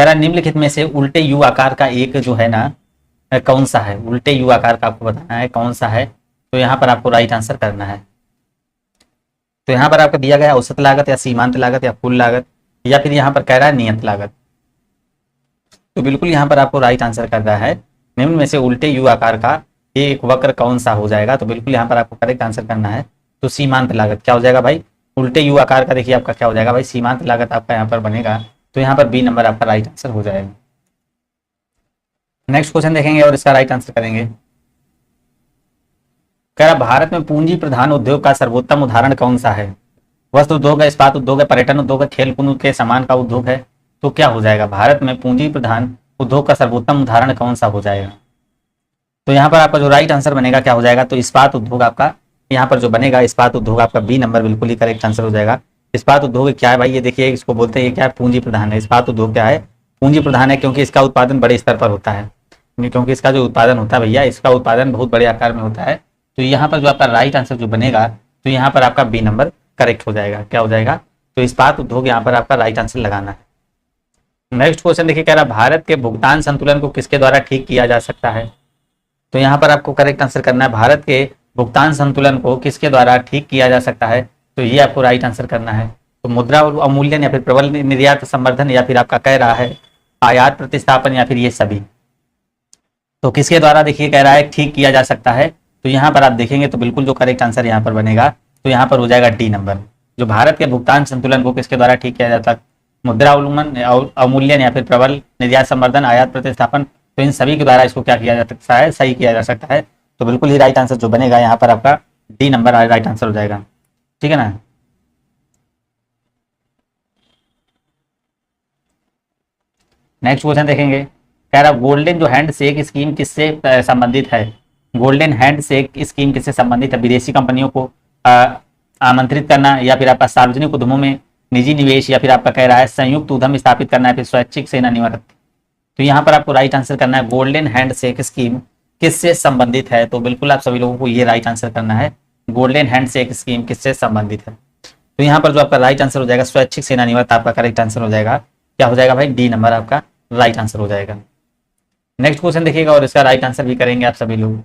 कह रहा निम्नलिखित में से उल्टे यू आकार का एक जो है ना कौन सा है, उल्टे यू आकार का आपको बताना है कौन सा है। तो यहाँ पर आपको राइट आंसर करना है। तो यहाँ पर आपको दिया गया औसत लागत या सीमांत लागत या कुल लागत या फिर यहाँ पर कह रहा है नियत लागत। तो बिल्कुल यहाँ पर आपको राइट आंसर कर रहा है निम्न में से उल्टे यू आकार का एक वक्र कौन सा हो जाएगा। तो बिल्कुल यहाँ पर आपको करेक्ट आंसर करना है। तो सीमांत लागत क्या हो जाएगा भाई, उल्टे यू आकार का देखिए आपका क्या हो जाएगा भाई, सीमांत लागत आपका यहाँ पर बनेगा। तो यहाँ पर बी नंबर आपका राइट आंसर हो जाएगा। नेक्स्ट क्वेश्चन देखेंगे और इसका राइट आंसर करेंगे। कह रहा भारत में पूंजी प्रधान उद्योग का सर्वोत्तम उदाहरण कौन सा है। वस्त्र उद्योग है, इस्पात उद्योग है, पर्यटन उद्योग है, खेल कूद के सामान का उद्योग है। तो क्या हो जाएगा, भारत में पूंजी प्रधान उद्योग का सर्वोत्तम उदाहरण कौन सा हो जाएगा। तो यहाँ पर आपका जो राइट आंसर बनेगा क्या हो जाएगा, तो इस्पात उद्योग आपका यहाँ पर जो बनेगा इस्पात उद्योग आपका बी नंबर बिल्कुल ही करेक्ट आंसर हो जाएगा। इस्पात उद्योग क्या है भाई, ये देखिए इसको बोलते हैं ये क्या है, पूंजी प्रधान है। इस्पात उद्योग क्या है, पूंजी प्रधान है क्योंकि इसका उत्पादन बड़े स्तर पर होता है, क्योंकि इसका जो उत्पादन होता है भैया इसका उत्पादन बहुत बड़े आकार में होता है। तो यहाँ पर जो आपका राइट आंसर जो बनेगा तो यहाँ पर आपका बी नंबर करेक्ट हो जाएगा। क्या हो जाएगा, तो इस्पात उद्योग यहाँ पर आपका राइट आंसर लगाना है। नेक्स्ट क्वेश्चन देखिए कह रहा भारत के भुगतान संतुलन को किसके द्वारा ठीक किया जा सकता है। तो यहाँ पर आपको करेक्ट आंसर करना है, भारत के भुगतान संतुलन को किसके द्वारा ठीक किया जा सकता है। तो ये आपको राइट आंसर करना है। तो मुद्रा अवमूल्यन या फिर प्रबल निर्यात संवर्धन या फिर आपका कह रहा है आयात प्रतिस्थापन या फिर ये सभी। तो किसके द्वारा देखिए कह रहा है ठीक किया जा सकता है। तो यहाँ पर आप देखेंगे तो बिल्कुल जो करेक्ट आंसर यहाँ पर बनेगा तो यहाँ पर हो जाएगा डी नंबर। जो भारत के भुगतान संतुलन को किसके द्वारा ठीक किया जाता है, मुद्रा अवमूल्यन या फिर प्रबल निर्यात संवर्धन आयात प्रतिस्थापन। तो इन सभी के द्वारा इसको क्या किया जा सकता है, सही किया जा सकता है। तो बिल्कुल ही राइट आंसर जो बनेगा यहाँ पर आपका डी नंबर राइट आंसर हो जाएगा। ठीक है ना। नेक्स्ट क्वेश्चन देखेंगे कह रहा गोल्डन जो हैंड शेक स्कीम किससे संबंधित है। गोल्डन हैंड शेक स्कीम किससे संबंधित है, विदेशी कंपनियों को आमंत्रित करना या फिर आपका सार्वजनिक उद्यमों में निजी निवेश या फिर आपका कह रहा है संयुक्त उद्यम स्थापित करना है फिर स्वैच्छिक सेवानिवृत्ति। तो यहाँ पर आपको राइट आंसर करना है गोल्डन हैंड शेक स्कीम किससे संबंधित है। तो बिल्कुल आप सभी लोगों को ये राइट आंसर करना है, गोल्डन हैंड शेक स्कीम किससे संबंधित है। तो यहाँ पर जो आपका राइट आंसर हो जाएगा स्वैच्छिक सेवानिवृत्ति आपका करेक्ट आंसर हो जाएगा। क्या हो जाएगा भाई, डी नंबर आपका राइट आंसर हो जाएगा। नेक्स्ट क्वेश्चन देखिएगा और इसका राइट आंसर भी करेंगे आप सभी लोग।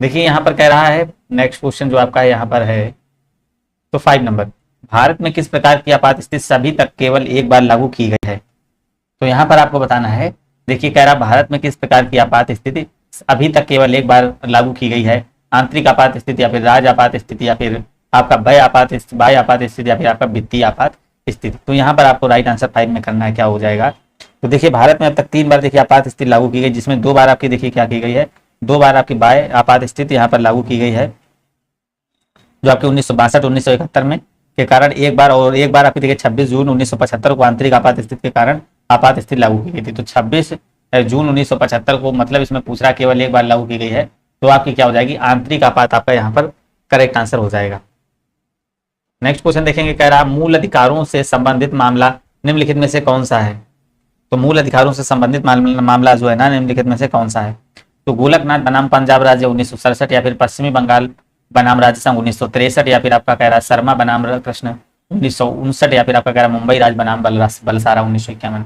देखिए यहाँ पर कह रहा है नेक्स्ट क्वेश्चन जो आपका यहाँ पर है तो 5 नंबर, भारत में किस प्रकार की आपात स्थिति सभी तक केवल एक बार लागू की गई है। तो यहाँ पर आपको बताना है, देखिए कह रहा भारत में किस प्रकार की आपात स्थिति अभी तक केवल एक बार लागू की गई है, आंतरिक आपात स्थिति या फिर राज्य आपात स्थिति या फिर आपका बाह्य आपात स्थिति या फिर आपका वित्तीय आपात स्थिति। तो यहाँ पर आपको राइट आंसर 5 में करना है, क्या हो जाएगा। तो देखिए भारत में अब तक 3 बार देखिए आपात स्थिति लागू की गई, जिसमें 2 बार आपकी देखिए क्या की गई है, 2 बार आपकी बाह्य आपात स्थिति यहाँ पर लागू की गई है जो आपके 1962-1971 में के कारण एक बार, और एक बार आपकी देखिए 26 जून 1975 को आंतरिक आपात स्थिति के कारण आपात स्थिति लागू की गई थी। तो 26 जून 1975 को मतलब इसमें पूछ रहा केवल एक बार लागू की गई है, तो आपकी क्या हो जाएगी आंतरिक आपात आपका यहाँ पर करेक्ट आंसर हो जाएगा। नेक्स्ट क्वेश्चन देखेंगे कह रहा मूल अधिकारों से संबंधित मामला निम्नलिखित में से कौन सा है। तो मूल अधिकारों से संबंधित मामला जो है ना निम्नलिखित में से कौन सा है। तो गोलकनाथ बनाम पंजाब राज्य 1967 या फिर पश्चिमी बंगाल बनाम राज्य संघ 1963 या फिर आपका कह रहा है शर्मा बनाम कृष्ण 1959 या फिर आपका कह रहा है मुंबई राज्य बनाम बलसारा 1951।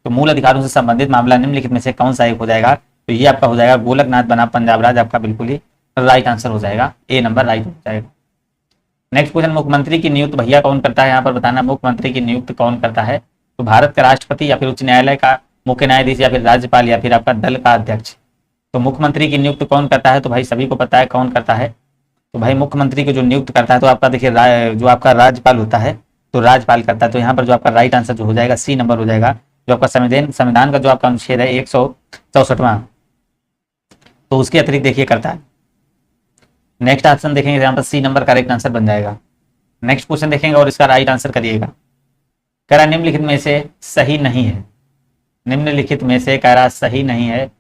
तो मूल अधिकारों से संबंधित मामला निम्नलिखित में से कौन सा एक हो जाएगा। तो ये आपका हो जाएगा गोलकनाथ बनाम पंजाब राज्य आपका बिल्कुल ही राइट आंसर हो जाएगा, ए नंबर राइट हो जाएगा। नेक्स्ट क्वेश्चन मुख्यमंत्री की नियुक्त भैया कौन करता है, यहाँ पर बताना मुख्यमंत्री की नियुक्त कौन करता है। तो भारत का राष्ट्रपति या फिर उच्च न्यायालय का मुख्य न्यायाधीश या फिर राज्यपाल या फिर आपका दल का अध्यक्ष। तो मुख्यमंत्री की नियुक्त कौन करता है, तो भाई सभी को पता है कौन करता है। तो भाई मुख्यमंत्री को जो नियुक्त करता है तो आपका देखिए जो आपका राज्यपाल होता है तो राज्यपाल करता है। तो यहाँ पर जो आपका राइट आंसर जो हो जाएगा सी नंबर हो जाएगा। जो आपका संविधान का जो आपका अनुच्छेद है 164वां तो उसके अतिरिक्त देखिए करता है। नेक्स्ट ऑप्शन देखेंगे यहाँ पर सी नंबर करेक्ट आंसर बन जाएगा। नेक्स्ट क्वेश्चन देखेंगे और इसका राइट आंसर करिएगा। कह रहा निम्नलिखित में से सही नहीं है, निम्नलिखित में से कह रहा सही नहीं है।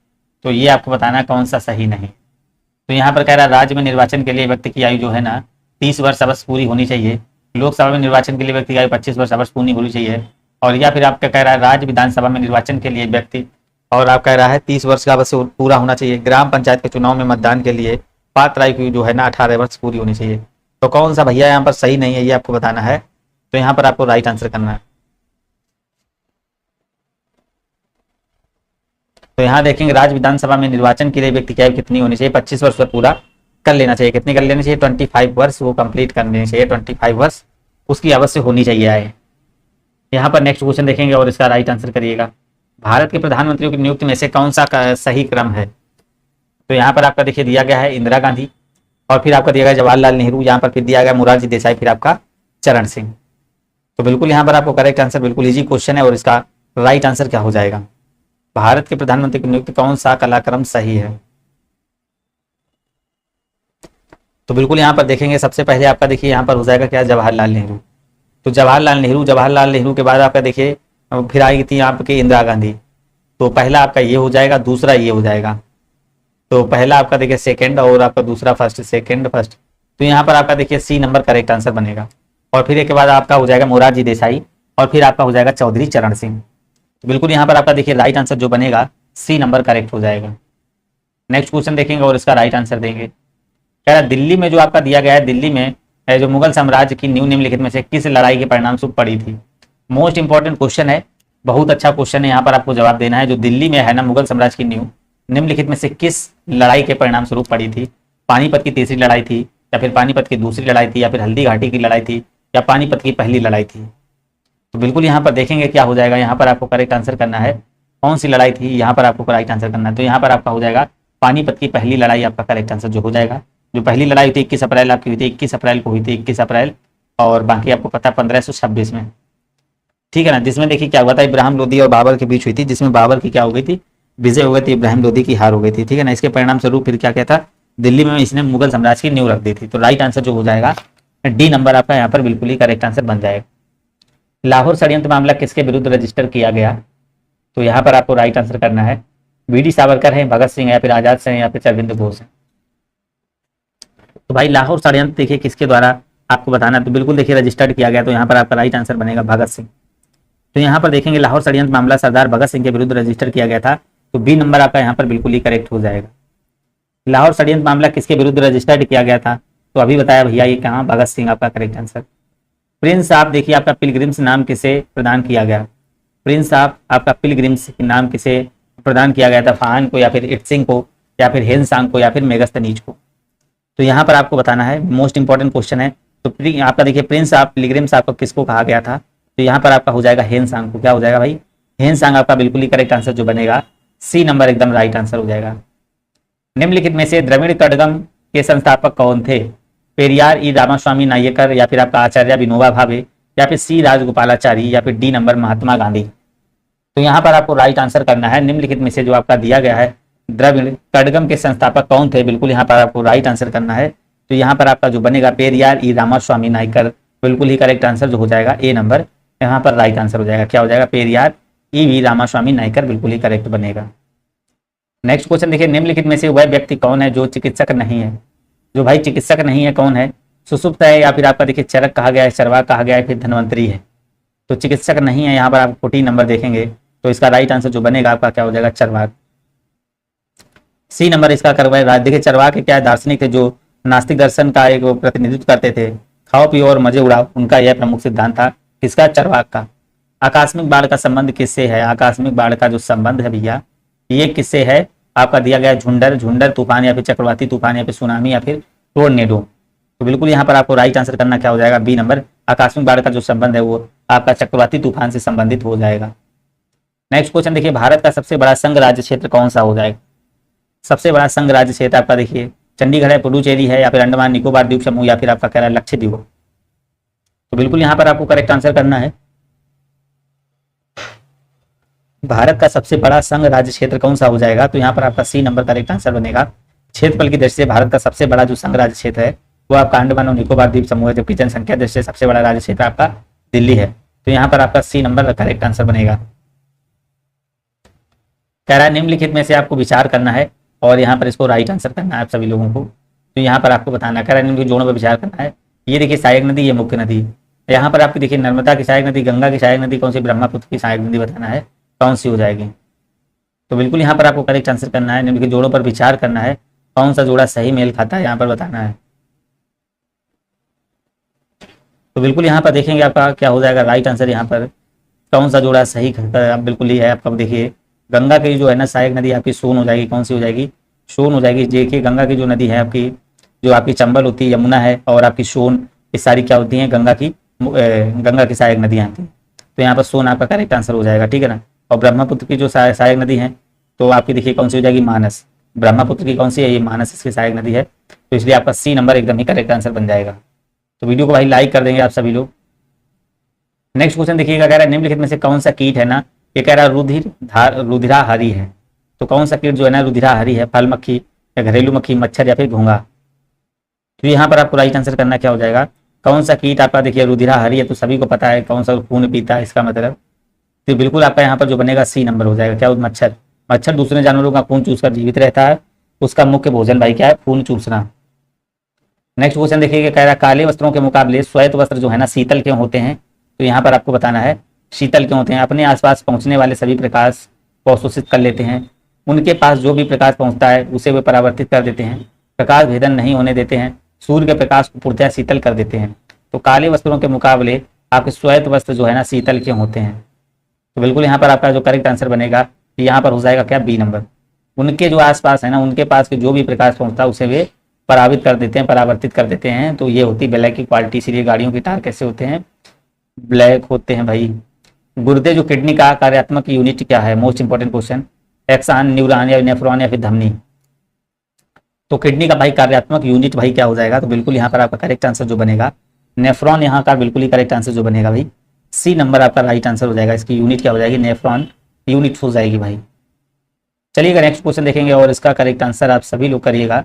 तो ये आपको बताना कौन सा सही नहीं। तो यहाँ पर कह रहा राज्य में निर्वाचन के लिए व्यक्ति की आयु जो है ना 30 वर्ष अवश्य पूरी होनी चाहिए, लोकसभा में निर्वाचन के लिए व्यक्ति की आयु 25 वर्ष अवश्य पूरी होनी चाहिए, और या फिर आपका कह रहा है राज्य विधानसभा में निर्वाचन के लिए व्यक्ति और आप कह रहा है 30 वर्ष का अवश्य पूरा होना चाहिए, ग्राम पंचायत के चुनाव में मतदान के लिए पात्र आयु जो है ना 18 वर्ष पूरी होनी चाहिए। तो कौन सा भैया यहाँ पर सही नहीं है ये आपको बताना है। तो यहाँ पर आपको राइट आंसर करना है। तो यहाँ देखेंगे राज्य विधानसभा में निर्वाचन के लिए व्यक्ति की आयु कितनी होनी चाहिए, 25 वर्ष पर पूरा कर लेना चाहिए। कितनी कर लेनी चाहिए, 25 वर्ष वो कंप्लीट कर लेनी चाहिए, 25 वर्ष उसकी अवश्य होनी चाहिए आय। यहाँ पर नेक्स्ट क्वेश्चन देखेंगे और इसका राइट आंसर करिएगा। भारत के प्रधानमंत्रियों की नियुक्ति में से कौन सा सही क्रम है? तो यहाँ पर आपका देखिए दिया गया है इंदिरा गांधी, और फिर आपका दिया गया जवाहरलाल नेहरू, यहाँ पर फिर दिया गया मोरारजी देसाई, फिर आपका चरण सिंह। तो बिल्कुल यहाँ पर आपको करेक्ट आंसर, बिल्कुल इजी क्वेश्चन है और इसका राइट आंसर क्या हो जाएगा, भारत के प्रधानमंत्री की नियुक्ति कौन सा कलाक्रम सही है? तो बिल्कुल यहाँ पर देखेंगे सबसे पहले आपका देखिए यहाँ पर हो जाएगा क्या, जवाहरलाल नेहरू। तो जवाहरलाल नेहरू के बाद आपका देखिए फिर आई थी आपकी इंदिरा गांधी। तो पहला आपका ये हो जाएगा, दूसरा ये हो जाएगा। तो पहला आपका देखिए सेकंड और आपका दूसरा फर्स्ट, सेकंड फर्स्ट। तो यहाँ पर आपका देखिए सी नंबर करेक्ट आंसर बनेगा। और फिर एक के बाद आपका हो जाएगा मोरारजी देसाई, और फिर आपका हो जाएगा चौधरी चरण सिंह। तो बिल्कुल यहाँ पर आपका देखिए राइट आंसर जो बनेगा सी नंबर करेक्ट हो जाएगा। नेक्स्ट क्वेश्चन देखेंगे और इसका राइट आंसर देंगे। कह रहा दिल्ली में जो आपका दिया गया है, दिल्ली में जो मुगल साम्राज्य की नींव निम्नलिखित में से किस लड़ाई के परिणाम स्वरूप पड़ी थी? मोस्ट इंपॉर्टेंट क्वेश्चन है, बहुत अच्छा क्वेश्चन है। यहाँ पर आपको जवाब देना है, जो दिल्ली में है ना मुगल साम्राज्य की नींव निम्नलिखित में से किस लड़ाई के परिणाम स्वरूप पड़ी थी? पानीपत की तीसरी लड़ाई थी, या फिर पानीपत की दूसरी लड़ाई थी, या फिर हल्दी घाटी की लड़ाई थी, या पानीपत की पहली लड़ाई थी? तो बिल्कुल यहाँ पर देखेंगे क्या हो जाएगा, यहाँ पर आपको करेक्ट आंसर करना है कौन सी लड़ाई थी, यहाँ पर आपको राइट आंसर करना है। तो यहाँ पर आपका हो जाएगा पानीपत की पहली लड़ाई आपका करेक्ट आंसर जो हो जाएगा। जो पहली लड़ाई हुई थी 21 अप्रैल आपकी हुई थी, 21 अप्रैल को हुई थी, 21 अप्रैल, और बाकी आपको पता 1526 में, ठीक है ना, जिसमें देखिए क्या हुआ था, इब्राहिम लोदी और बाबर के बीच हुई थी, जिसमें बाबर की क्या हो गई थी, विजय हो गई थी, इब्राहिम लोदी की हार हो गई थी, ठीक है ना। इसके परिणाम स्वरूप फिर क्या कहता, दिल्ली में इसने मुगल साम्राज्य की नींव रख दी थी। तो राइट आंसर जो हो जाएगा डी नंबर आपका यहाँ पर बिल्कुल ही करेक्ट आंसर बन जाएगा। लाहौर षड्यंत्र मामला किसके विरुद्ध रजिस्टर किया गया? तो यहाँ पर आपको राइट आंसर करना है, वीडी सावरकर है, भगत सिंह है, या फिर आजाद सिंह, या फिर अरविंद घोष है। तो भाई लाहौर षड्यंत्र देखिए किसके द्वारा आपको बताना है, तो बिल्कुल देखिए रजिस्टर्ड किया गया। तो यहाँ पर आपका राइट आंसर बनेगा भगत सिंह। तो यहाँ पर देखेंगे लाहौर षड्यंत्र मामला सरदार भगत सिंह के विरुद्ध रजिस्टर किया गया था, तो बी नंबर आपका यहाँ पर बिल्कुल ही करेक्ट हो जाएगा। लाहौर षड्यंत्र मामला किसके विरुद्ध रजिस्टर्ड किया गया था? तो अभी बताया भैया ये कहाँ, भगत सिंह आपका करेक्ट आंसर। प्रिंस आप देखिए आपका पिलग्रिम्स नाम किसे प्रदान किया गया? प्रिंस आप आपका पिलग्रिम्स नाम किसे प्रदान किया गया था? फाहन को, या फिर इटसिंग को, या फिर हेनसांग को, या फिर मेगस्तनीज को? तो यहाँ पर आपको बताना है, मोस्ट इंपॉर्टेंट क्वेश्चन है। तो आपका देखिए प्रिंस आप पिलग्रिम्स आपको किसको कहा गया था? तो यहाँ पर आपका हो जाएगा हेनसांग को। क्या हो जाएगा भाई, हेनसांग आपका बिल्कुल ही करेक्ट आंसर जो बनेगा सी नंबर एकदम राइट आंसर हो जाएगा। निम्नलिखित में से द्रविड़ कड़गम के संस्थापक कौन थे? पेरियार ई रामास्वामी नायकर, या फिर आपका आचार्य विनोबा भावे, या फिर सी राजगोपालाचारी, या फिर डी नंबर महात्मा गांधी? तो यहाँ पर आपको राइट आंसर करना है, निम्नलिखित में से जो आपका दिया गया है द्रविड़ कड़गम के संस्थापक कौन थे? बिल्कुल यहाँ पर आपको राइट आंसर करना है। तो यहाँ पर आपका जो बनेगा पेरियार ई रामास्वामी नायकर, बिल्कुल ही करेक्ट आंसर जो हो जाएगा ए नंबर यहाँ पर राइट आंसर हो जाएगा। क्या हो जाएगा, पेरियार ई वी रामास्वामी नायकर बिल्कुल ही करेक्ट बनेगा। नेक्स्ट क्वेश्चन देखिए, निम्नलिखित में से वह व्यक्ति कौन है जो चिकित्सक नहीं है? जो भाई चिकित्सक नहीं है कौन है? सुसुप्त है, या फिर आपका देखिए चरक कहा गया है, चरवाक कहा गया है, फिर धनवंतरी है? तो चिकित्सक नहीं है, यहाँ पर आप 14 नंबर देखेंगे तो इसका राइट आंसर जो बनेगा आपका क्या हो जाएगा, चरवाक। सी नंबर इसका करवाएगा। देखिए चरवाक क्या है, दार्शनिक थे जो नास्तिक दर्शन का एक प्रतिनिधित्व करते थे, खाओ पियो और मजे उड़ाओ, उनका यह प्रमुख सिद्धांत था। किसका, चरवाक का। आकस्मिक बाढ़ का संबंध किससे है? आकस्मिक बाढ़ का जो संबंध है भैया ये किससे है? आपका दिया गया झुंडर तूफान, या फिर चक्रवाती तूफान, या फिर सुनामी, या फिर टोर्नेडो? तो बिल्कुल यहाँ पर आपको राइट आंसर करना क्या हो जाएगा, बी नंबर। आकस्मिक बाढ़ का जो संबंध है वो आपका चक्रवाती तूफान से संबंधित हो जाएगा। नेक्स्ट क्वेश्चन देखिए, भारत का सबसे बड़ा संघ राज्य क्षेत्र कौन सा हो जाएगा? सबसे बड़ा संघ राज्य क्षेत्र आपका देखिए चंडीगढ़ है, पुडुचेरी है, या फिर अंडमान निकोबार द्वीप समूह, या फिर आपका कह रहा है लक्षद्वीप। तो बिल्कुल यहाँ पर आपको करेक्ट आंसर करना है, भारत का सबसे बड़ा संघ राज्य क्षेत्र कौन सा हो जाएगा? तो यहाँ पर आपका सी नंबर करेक्ट आंसर बनेगा। क्षेत्रफल की दृष्टि से भारत का सबसे बड़ा जो संघ राज्य क्षेत्र है वो आपका अंडमान और निकोबार द्वीप समूह है, जबकि जनसंख्या दृष्टि से सबसे बड़ा राज्य क्षेत्र आपका दिल्ली है। तो यहाँ पर आपका सी नंबर करेक्ट आंसर बनेगा। कह रहा है निम्नलिखित में से आपको विचार करना है और यहाँ पर इसको राइट आंसर करना है आप सभी लोगों को। तो यहाँ पर आपको बताना, कह रहा है निम्नलिखित जोड़ों पर विचार करना है। ये देखिए सहायक नदी, ये मुख्य नदी। यहाँ पर आपकी देखिए नर्मदा की सहायक नदी, गंगा की सहायक नदी कौन सी, ब्रह्मपुत्र की सहायक नदी बताना है कौन सी हो जाएगी। तो बिल्कुल यहाँ पर आपको करेक्ट आंसर करना है, निम्नलिखित जोड़ों पर विचार करना है, कौन सा जोड़ा सही मेल खाता है यहाँ पर बताना है। तो बिल्कुल यहाँ पर देखेंगे आपका क्या हो जाएगा राइट आंसर, यहाँ पर कौन सा जोड़ा सही खाता है आप बिल्कुल ही है आपका देखिए गंगा की जो है ना सहायक नदी आपकी सोन हो जाएगी, कौन सी हो जाएगी, सोन हो जाएगी। देखिए गंगा की जो नदी है आपकी, जो आपकी चंबल होती है, यमुना है और आपकी सोन, ये सारी क्या होती हैं, गंगा की सहायक नदियां होती हैं। तो यहाँ पर सोन आपका करेक्ट आंसर हो जाएगा, ठीक है ना। और ब्रह्मपुत्र की जो सहायक नदी है तो आपकी देखिए कौन सी हो जाएगी, मानस। ब्रह्मपुत्र की कौन सी है, ये मानस इसकी सहायक नदी है। तो इसलिए आपका सी नंबर एकदम ही करेक्ट आंसर बन जाएगा। तो वीडियो को भाई लाइक कर देंगे आप सभी लोग। नेक्स्ट क्वेश्चन देखिएगा, कह रहा है निम्नलिखित में से कौन सा कीट है ना, ये कह रहा है रुधिराहारी है। तो कौन सा कीट जो है ना रुधिराहारी है, फल मक्खी या घरेलू मक्खी, मच्छर या फिर घोंघा। तो यहाँ पर आपको राइट आंसर करना क्या हो जाएगा, कौन सा कीट आपका देखिए रुधिराहारी है, तो सभी को पता है कौन सा खून पीता है, इसका मतलब तो बिल्कुल आपका यहाँ पर जो बनेगा सी नंबर हो जाएगा। क्या, मच्छर। मच्छर दूसरे जानवरों का खून चूसकर जीवित रहता है, उसका मुख्य भोजन भाई क्या है, खून चूसना। नेक्स्ट क्वेश्चन देखिएगा, कह रहा है काले वस्त्रों के मुकाबले श्वेत वस्त्र जो है ना शीतल क्यों होते हैं। तो यहाँ पर आपको बताना है शीतल क्यों होते हैं। अपने आसपास पहुंचने वाले सभी प्रकाश को अवशोषित कर लेते हैं, उनके पास जो भी प्रकाश पहुंचता है उसे वे परावर्तित कर देते हैं, प्रकाश भेदन नहीं होने देते हैं, सूर्य के प्रकाश को पूर्णतः शीतल कर देते हैं। तो काले वस्त्रों के मुकाबले आपके श्वेत वस्त्र जो है ना शीतल क्यों होते हैं। तो बिल्कुल यहाँ पर आपका जो करेक्ट आंसर बनेगा यहाँ पर हो जाएगा क्या, बी नंबर। उनके जो आसपास है ना, उनके पास के जो भी प्रकाश पहुंचता है उसे वे परावित कर देते हैं, परावर्तित कर देते हैं। तो ये होती ब्लैक की क्वालिटी। इसीलिए गाड़ियों की टायर कैसे होते हैं, ब्लैक होते हैं भाई। गुर्दे जो किडनी का कार्यात्मक यूनिट क्या है, मोस्ट इंपॉर्टेंट क्वेश्चन, एक्सान, न्यूरॉन या नेफ्रॉन या फिर धमनी। तो किडनी का भाई कार्यात्मक यूनिट भाई क्या हो जाएगा, तो बिल्कुल यहाँ पर आपका करेक्ट आंसर जो बनेगा नेफ्रॉन, यहाँ का बिल्कुल ही करेक्ट आंसर जो बनेगा भाई सी नंबर आपका राइट आंसर हो जाएगा। इसकी यूनिट क्या हो जाएगी, नेफ्रॉन यूनिट हो जाएगी भाई। चलिएगा नेक्स्ट क्वेश्चन देखेंगे और इसका करेक्ट आंसर आप सभी लोग करिएगा।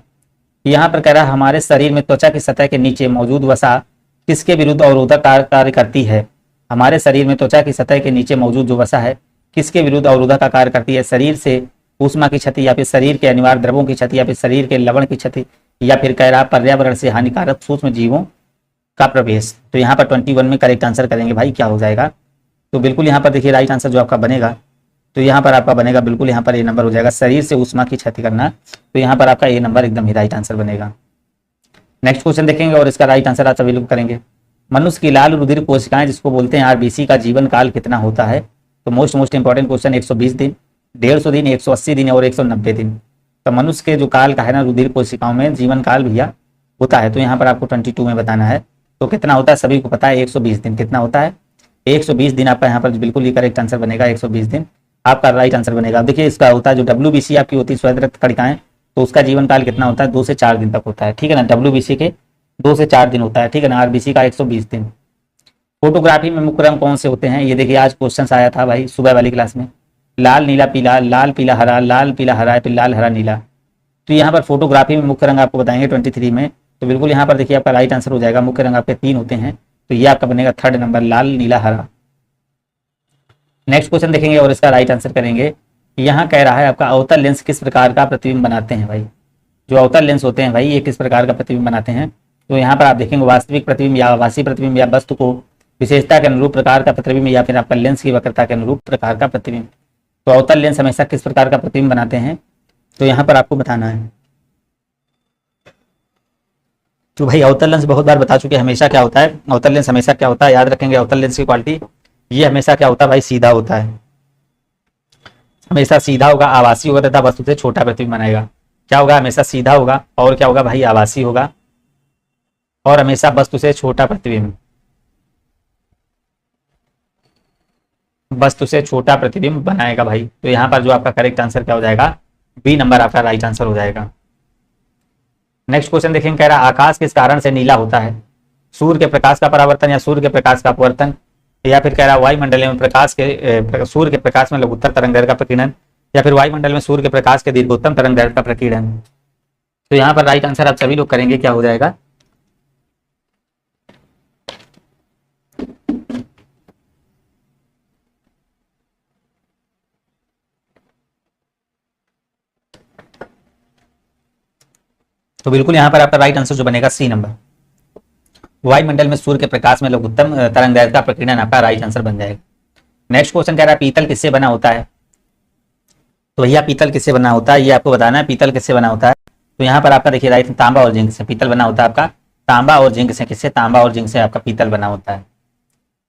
यहाँ पर कह रहा है हमारे शरीर में त्वचा की सतह के नीचे मौजूद वसा किसके विरुद्ध अवरोधक कार्य करती है। हमारे शरीर में त्वचा की सतह के नीचे मौजूद जो वसा है किसके विरुद्ध अवरोधक का कार्य करती है, शरीर से ऊष्मा की क्षति या फिर शरीर के अनिवार्य द्रव्यों की क्षति या फिर शरीर के लवण की क्षति या फिर कह रहा पर्यावरण से हानिकारक सूक्ष्म जीवों का प्रवेश। तो यहाँ पर 21 में करेक्ट आंसर करेंगे भाई क्या हो जाएगा। तो बिल्कुल यहाँ पर देखिए राइट आंसर जो आपका बनेगा, तो यहाँ पर आपका बनेगा बिल्कुल यहाँ पर ए नंबर हो जाएगा, शरीर से ऊष्मा की क्षति करना। तो यहाँ पर आपका ए नंबर एकदम ही राइट आंसर बनेगा। नेक्स्ट क्वेश्चन देखेंगे और इसका राइट आंसर आप सभी लोग करेंगे। मनुष्य की लाल रुधिर कोशिकाएं जिसको बोलते हैं आरबीसी का जीवन काल कितना होता है। तो मोस्ट इंपॉर्टेंट क्वेश्चन, 120 दिन, 150 दिन, 180 दिन और 190 दिन। तो मनुष्य के जो काल का है ना रुधिर कोशिकाओं में जीवन काल भैया होता है, तो यहाँ पर आपको 22 में बताना है। तो कितना होता है सभी को पता है, 120 दिन। कितना होता है, 120 दिन आपका यहाँ पर बिल्कुल ही करेक्ट आंसर बनेगा, 120 दिन आपका राइट आंसर बनेगा। देखिए इसका होता है जो WBC आपकी होती है श्वेत रक्त कणिकाएं, तो उसका जीवन काल कितना होता है, 2 से 4 दिन तक होता है, ठीक है ना। WBC के 2 से 4 दिन होता है, ठीक है ना। आरबीसी का 120 दिन। फोटोग्राफी में मुख्य रंग कौन से होते हैं, ये देखिए आज क्वेश्चन आया था भाई सुबह वाली क्लास में, लाल नीला पीला, लाल पीला हरा, लाल पीला हरा, फिर लाल हरा नीला। तो यहाँ पर फोटोग्राफी में मुख्य रंग आपको बताएंगे 23 में। तो बिल्कुल यहाँ पर देखिए आपका राइट आंसर हो जाएगा, मुख्य रंग आपके 3 होते हैं, तो ये आपका बनेगा 3rd नंबर, लाल नीला हरा। नेक्स्ट क्वेश्चन देखेंगे और इसका राइट आंसर करेंगे। यहाँ कह रहा है आपका अवतल लेंस किस प्रकार का प्रतिबिंब बनाते हैं भाई। जो अवतल लेंस होते हैं भाई ये किस प्रकार का प्रतिबिंब बनाते हैं। तो यहाँ पर आप देखेंगे वास्तविक प्रतिबिंब या आभासी प्रतिबिंब या वस्तु को विशेषता के अनुरूप प्रकार का प्रतिबिंब या फिर आपका लेंस की वक्रता के अनुरूप प्रकार का प्रतिबिंब। तो अवतल लेंस हमेशा किस प्रकार का प्रतिबिंब बनाते हैं, तो यहाँ पर आपको बताना है। तो भाई अवतल लेंस बहुत बार बता चुके हैं हमेशा क्या होता है, अवतल लेंस हमेशा क्या होता है, याद रखेंगे अवतल लेंस की क्वालिटी, ये हमेशा क्या होता है भाई, सीधा होता है, हमेशा सीधा होगा, आभासी होगा तथा वस्तु से छोटा प्रतिबिंब बनाएगा। क्या होगा, हमेशा सीधा होगा और क्या होगा भाई, आभासी होगा और हमेशा वस्तु से छोटा प्रतिबिंब, वस्तु से छोटा प्रतिबिंब बनाएगा भाई। तो यहाँ पर जो आपका करेक्ट आंसर क्या हो जाएगा, बी नंबर आपका राइट आंसर हो जाएगा। नेक्स्ट क्वेश्चन देखेंगे, कह रहा आकाश किस कारण से नीला होता है। सूर्य के प्रकाश का परावर्तन या सूर्य के प्रकाश का अपवर्तन, या फिर कह रहा वायुमंडल में सूर्य के प्रकाश में लघुत्तर तरंगदैर्घ्य का प्रकीर्णन, या फिर वायुमंडल में सूर्य के प्रकाश के दीर्घोत्तम तरंगदैर्घ्य का प्रकीर्णन। तो यहाँ पर राइट आंसर आप सभी लोग करेंगे, क्या हो जाएगा, तो बिल्कुल यहाँ पर आपका राइट आंसर जो बनेगा सी नंबर, वायुमंडल में सूर्य के प्रकाश में लघुत्तम तरंगदैर्घ्य का प्रकीर्णन आपका राइट आंसर बन जाएगा। नेक्स्ट क्वेश्चन कह रहा है पीतल किससे बना होता है। तो भैया पीतल किससे बना होता है ये आपको बताना है, पीतल किससे बना होता है। तो यहाँ पर आपका देखिए राइट, तांबा और जिंक से पीतल बना होता है आपका, तांबा और जिंक से, किससे, तांबा और जिंक से आपका पीतल बना होता है।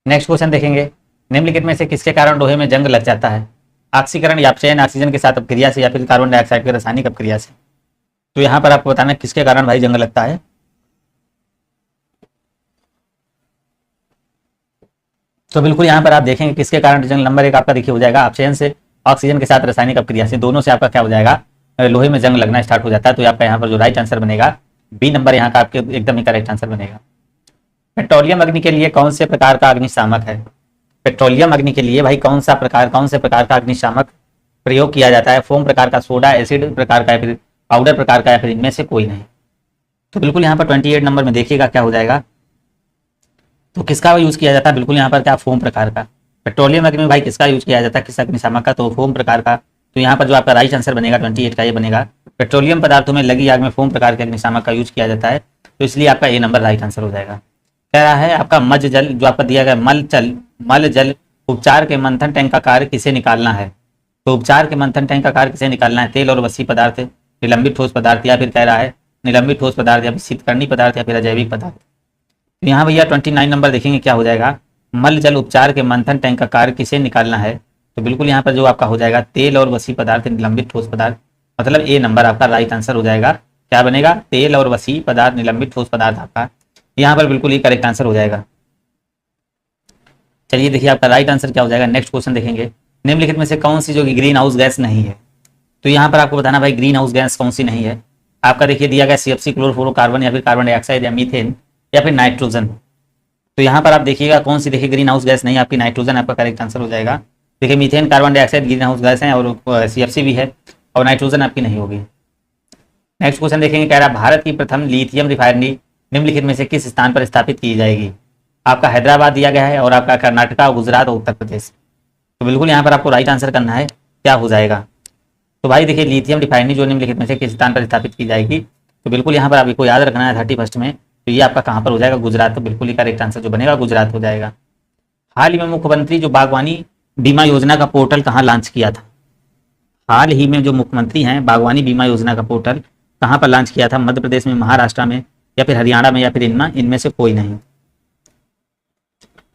नेक्स्ट क्वेश्चन देखेंगे, निम्नलिखित में से किसके कारण लोहे में जंग लग जाता है। ऑक्सीकरण या चयन ऑक्सीजन के साथ अपक्रिया से या फिर कार्बन डाइऑक्साइड के रासायनिक अपक्रिया से। तो यहाँ पर आपको बताना किसके कारण भाई जंग लगता है। तो बिल्कुल यहाँ पर आप देखेंगे किसके कारण जंग, नंबर 1 आपका देखिए हो जाएगा अपचयन से, ऑक्सीजन के साथ रासायनिक अपक्रिया से, दोनों से आपका क्या हो जाएगा, लोहे में जंग लगना स्टार्ट हो जाता है। तो आपका यहाँ पर जो राइट आंसर बनेगा बी नंबर यहाँ का आपके एकदम ही करेक्ट आंसर बनेगा। पेट्रोलियम अग्नि के लिए कौन से प्रकार का अग्निशामक है। पेट्रोलियम अग्नि के लिए भाई कौन से प्रकार का अग्निशामक प्रयोग किया जाता है, फोम प्रकार का, सोडा एसिड प्रकार का, या फिर पाउडर प्रकार का, या फिर इनमें से कोई नहीं। तो बिल्कुल यहाँ पर 28 नंबर में देखिएगा क्या हो जाएगा, तो किसका यूज किया जाता है, बिल्कुल यहाँ पर क्या, फोम प्रकार का। पेट्रोलियम अग्नि में भाई किसका यूज किया जाता है, किस अग्निशामक का, तो फोम प्रकार का। तो यहाँ पर जो आपका राइट आंसर बनेगा 28 का ये बनेगा, पेट्रोलियम पदार्थों में लगी आग में फोम प्रकार के अग्निशामक का यूज किया जाता है। तो इसलिए आपका ए नंबर राइट आंसर हो जाएगा। कह रहा है आपका मज जल जो आपका दिया गया मल जल उपचार के मंथन टैंक का कार्य किसे निकालना है। तो उपचार के मंथन टैंक का कार्य किसे निकालना है, तेल और वसी पदार्थ, निलंबित ठोस पदार्थ, या फिर कह रहा है निलंबित ठोस पदार्थ, या फिर शीतकर्णी पदार्थ, या फिर अजैविक पदार्थ। तो यहाँ भैया 29 नंबर देखेंगे क्या हो जाएगा, मल जल उपचार के मंथन टैंक का कार्य किसे निकालना है। तो बिल्कुल यहाँ पर जो आपका हो जाएगा तेल और वसी पदार्थ, निलंबित ठोस पदार्थ, मतलब ए नंबर आपका राइट आंसर हो जाएगा। क्या बनेगा, तेल और वसी पदार्थ, निलंबित ठोस पदार्थ आपका यहाँ पर बिल्कुल ही करेक्ट आंसर हो जाएगा। चलिए देखिए आपका राइट आंसर क्या हो जाएगा। नेक्स्ट क्वेश्चन देखेंगे, निम्नलिखित में से कौन सी जो कि ग्रीन हाउस गैस नहीं है। तो यहाँ पर आपको बताना भाई ग्रीन हाउस गैस कौन सी नहीं है। आपका देखिए दिया गया CFC क्लोरोफ्लोरोकार्बन, या फिर कार्बन डाइऑक्साइड, या मीथेन, या फिर नाइट्रोजन। तो यहाँ पर आप देखिएगा कौन सी देखिए ग्रीन हाउस गैस नहीं, आपकी नाइट्रोजन आपका करेक्ट आंसर हो जाएगा। देखिए methane, carbon dioxide green house gas है, और CFC भी है, और नाइट्रोजन आपकी नहीं होगी। नेक्स्ट क्वेश्चन देखेंगे, कह रहा है भारत की प्रथम लिथियम रिफाइनरी निम्नलिखित में से किस स्थान पर स्थापित की जाएगी। आपका हैदराबाद दिया गया है, और आपका कर्नाटका, गुजरात और उत्तर प्रदेश। तो बिल्कुल यहाँ पर आपको राइट आंसर करना है, क्या हो जाएगा। तो भाई देखिए लिथियम रिफाइनरी जो निम्नलिखित में से किस स्थान पर स्थापित की जाएगी। तो बिल्कुल यहाँ पर आपको याद रखना है 31 में, तो ये आपका कहाँ पर हो जाएगा, गुजरात। तो बिल्कुल ही करेक्ट आंसर जो बनेगा गुजरात हो जाएगा। हाल ही में मुख्यमंत्री जो बागवानी बीमा योजना का पोर्टल कहाँ लॉन्च किया था। हाल ही में जो मुख्यमंत्री हैं बागवानी बीमा योजना का पोर्टल कहाँ पर लॉन्च किया था, मध्य प्रदेश में, महाराष्ट्र में, या फिर हरियाणा में, या फिर इनमें से कोई नहीं।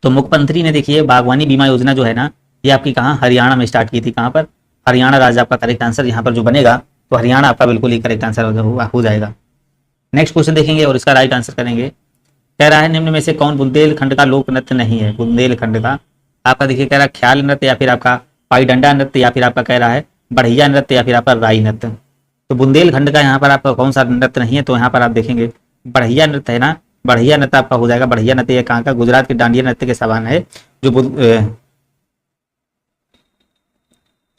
तो मुख्यमंत्री ने देखिए बागवानी बीमा योजना जो है ना, ये आपकी कहाँ, हरियाणा में स्टार्ट की थी। कहाँ पर, हरियाणा राज्य आपका करेक्ट आंसर यहाँ पर जो बनेगा, तो हरियाणा आपका बिल्कुल ही करेक्ट आंसर हो जाएगा। नेक्स्ट क्वेश्चन देखेंगे और इसका राइट आंसर करेंगे। कह रहा है निम्न में से कौन बुंदेलखंड का लोक नृत्य नहीं है। बुंदेलखंड का आपका देखिए कह रहा है ख्याल नृत्य, या फिर आपका पाईडंडा नृत्य, या फिर आपका कह रहा है बढ़िया नृत्य, या फिर आपका राई नृत्य। तो बुंदेलखंड का यहाँ पर आपका कौन सा नृत्य नहीं है, तो यहाँ पर आप देखेंगे बढ़िया नृत्य है ना, बढ़िया नृत्य आपका हो जाएगा। बढ़िया नृत्य ये कहाँ का, गुजरात के डांडिया नृत्य के समान है जो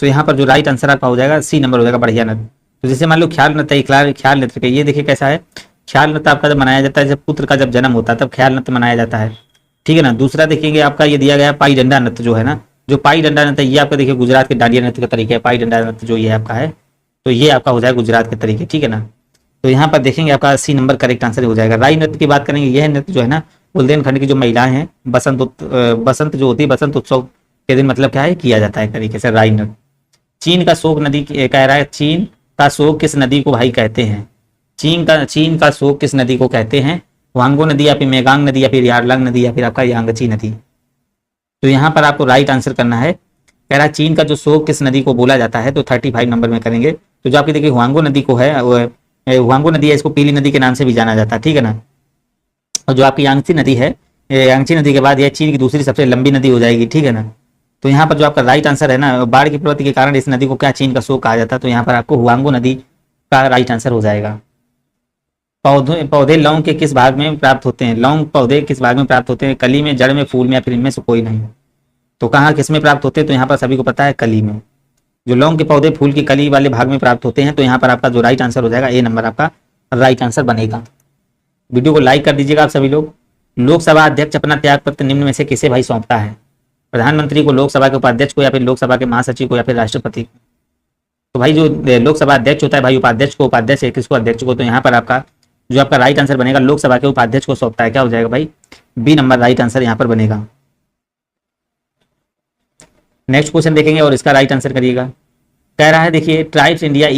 तो यहाँ पर जो राइट आंसर आपका हो जाएगा सी नंबर हो जाएगा, बढ़िया नृत्य। तो जैसे मान लो ख्याल नृत्य, ख्याल नृत्य का ये देखिए कैसा है, ख्याल नृत्य आपका जब मनाया जाता है जब पुत्र का जब जन्म होता है तब ख्याल नृत्य मनाया जाता है, ठीक है ना। दूसरा देखेंगे आपका ये दिया गया पाई डंडा नृत्य जो है ना, जो पाई डंडा नृत्य ये आपका देखिए गुजरात के डांडिया नृत्य का तरीके है। पाई डंडा नृत्य जो ये आपका है, तो ये आपका हो जाएगा गुजरात के तरीके, ठीक है ना। तो यहाँ पर देखेंगे आपका सी नंबर करेक्ट आंसर हो जाएगा। राई नृत्य की बात करेंगे, यह नृत्य जो है ना बुंदेलखंड की जो महिलाएं हैं बसंत जो होती है, बसंत उत्सव के दिन मतलब क्या है किया जाता है तरीके से राई नृत्य। चीन का शोक नदी कह रहा है, चीन का शोक किस नदी को भाई कहते हैं। चीन का शोक किस नदी को कहते हैं, वांगो नदी, या फिर मेगांग नदी, या फिर यारलंग नदी, या फिर आपका यांगची नदी। तो यहाँ पर आपको राइट आंसर करना है। कह रहा है चीन का जो शोक किस नदी को बोला जाता है, तो 35 नंबर में करेंगे। तो जो आपकी देखिए हुआंगो नदी को है, हुआंगो नदी है, इसको पीली नदी के नाम से भी जाना जाता है, ठीक है ना। और जो आपकी यांगची नदी है, यांगची नदी के बाद यह चीन की दूसरी सबसे लंबी नदी हो जाएगी, ठीक है ना। तो यहाँ पर जो आपका राइट आंसर है ना, बाढ़ की प्रवृत्ति के कारण इस नदी को क्या चीन का शोक कहा जाता है, तो यहाँ पर आपको हुआंगो नदी का राइट आंसर हो जाएगा। पौधे लौंग के किस भाग में प्राप्त होते हैं। लौंग पौधे किस भाग में प्राप्त होते हैं, कली में, जड़ में, फूल में, या फिर इनमें से कोई नहीं। तो कहाँ किस में प्राप्त होते हैं, तो यहाँ पर सभी को पता है कली में। जो लौंग के पौधे फूल की कली वाले भाग में प्राप्त होते हैं, तो यहाँ पर आपका जो राइट आंसर हो जाएगा ए नंबर आपका राइट आंसर बनेगा। वीडियो को लाइक कर दीजिएगा आप सभी लोग। लोकसभा अध्यक्ष अपना त्याग पत्र निम्न में से किसे भाई सौंपता है। प्रधानमंत्री को, लोकसभा के उपाध्यक्ष को, या फिर लोकसभा के महासचिव को, या फिर राष्ट्रपति को। तो भाई जो लोकसभा अध्यक्ष होता है भाई उपाध्यक्ष को, उपाध्यक्ष है किसको, अध्यक्ष को। तो यहाँ पर आपका जो आपका राइट आंसर बनेगा लोकसभा के उपाध्यक्ष को सौंपता है, क्या हो जाएगा भाई बी नंबर राइट आंसर यहाँ पर बनेगा। नेक्स्ट क्वेश्चन देखेंगे और इसका राइट आंसर करिएगा। कह रहा है देखिए ट्राइब्स इंडिया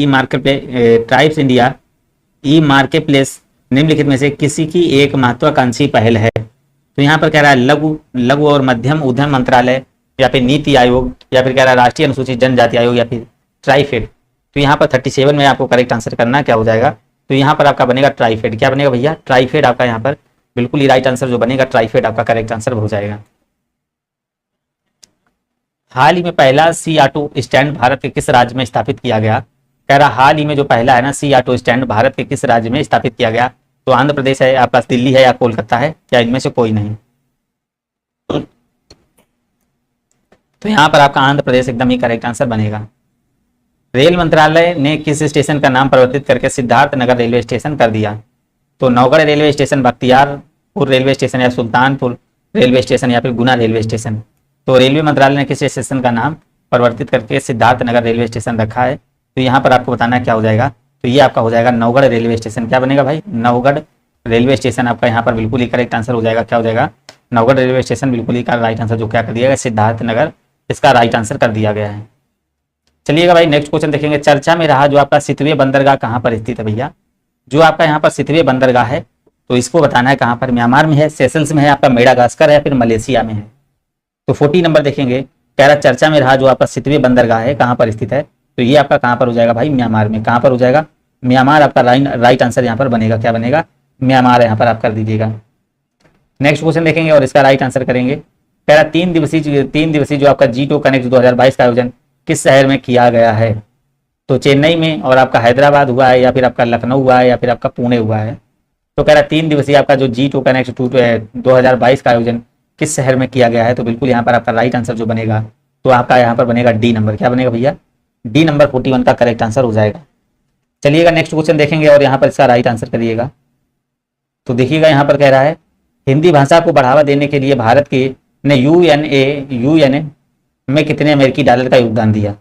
ई मार्केट प्लेस निम्नलिखित में से किसी की एक महत्वाकांक्षी पहल है। तो यहाँ पर कह रहा है लघु और मध्यम उद्यम मंत्रालय, या फिर नीति आयोग, या फिर कह रहा है राष्ट्रीय अनुसूचित जनजाति आयोग, या फिर ट्राइफेड। तो यहाँ पर 37 में आपको करेक्ट आंसर करना क्या हो जाएगा, तो यहाँ पर आपका बनेगा ट्राइफेड। क्या बनेगा भैया, ट्राइफेड आपका यहाँ पर बिल्कुल ही राइट आंसर जो बनेगा, ट्राइफेड आपका करेक्ट आंसर हो जाएगा। हाल ही में पहला सी ऑटो स्टैंड भारत के किस राज्य में स्थापित किया गया। कह रहा हाल ही में जो पहला है ना सी ऑटो स्टैंड भारत के किस राज्य में स्थापित किया गया, तो आंध्र प्रदेश है, आपका दिल्ली है, या कोलकाता है, या इनमें से कोई नहीं। तो यहाँ पर आपका आंध्र प्रदेश एकदम ही करेक्ट आंसर बनेगा। रेल मंत्रालय ने किस स्टेशन का नाम परिवर्तित करके सिद्धार्थ नगर रेलवे स्टेशन कर दिया, तो Naugarh railway station, Bakhtiyarpur railway station, या सुल्तानपुर रेलवे स्टेशन, या फिर गुना रेलवे स्टेशन। तो रेलवे मंत्रालय ने किस स्टेशन का नाम परिवर्तित करके सिद्धार्थ नगर रेलवे स्टेशन रखा है, तो यहाँ पर आपको बताना क्या हो जाएगा, तो ये आपका हो जाएगा नौगढ़ रेलवे स्टेशन। क्या बनेगा भाई, नौगढ़ रेलवे स्टेशन आपका यहाँ पर बिल्कुल ही करेक्ट आंसर हो जाएगा। क्या हो जाएगा, नौगढ़ रेलवे स्टेशन बिल्कुल ही का राइट आंसर जो क्या कर दिया गया, सिद्धार्थ नगर इसका राइट आंसर कर दिया गया है। चलिएगा भाई नेक्स्ट क्वेश्चन देखेंगे। चर्चा में रहा जो आपका सितवे बंदरगाह कहाँ पर स्थित है भैया, जो आपका यहाँ पर सितवे बंदरगाह है, तो इसको बताना है कहाँ पर, म्यांमार में है, सेशल्स में है, आपका मेडागास्कर है, फिर मलेशिया में है। तो 40 नंबर देखेंगे। कह रहा चर्चा में रहा जो आपका सितवे बंदरगाह है कहाँ पर स्थित है, तो ये आपका कहाँ पर हो जाएगा भाई, म्यांमार में। कहाँ पर हो जाएगा, म्यांमार आपका राइट आंसर यहाँ पर बनेगा। क्या बनेगा, म्यांमार यहाँ पर आप कर दीजिएगा। नेक्स्ट क्वेश्चन देखेंगे और इसका राइट आंसर करेंगे। कह रहा 3 दिवसीय जो आपका G2 कनेक्ट 2022 का आयोजन किस शहर में किया गया है, तो चेन्नई में, और आपका हैदराबाद हुआ है, या फिर आपका लखनऊ हुआ है, या फिर आपका पुणे हुआ है। तो कह रहा 3 दिवसीय आपका जो G2 कनेक्ट 2022 का आयोजन किस शहर में किया गया है, तो बिल्कुल यहाँ पर आपका राइट आंसर जो बनेगा, तो आपका यहाँ पर बनेगा डी नंबर। क्या बनेगा भैया, डी नंबर 41 का करेक्ट आंसर हो जाएगा। चलिएगा नेक्स्ट क्वेश्चन देखेंगे और यहाँ पर इसका राइट आंसर करिएगा। तो देखिएगा यहाँ पर कह रहा है हिंदी भाषा को बढ़ावा देने के लिए भारत के ने यूएनए में कितने अमेरिकी डॉलर का योगदान दिया।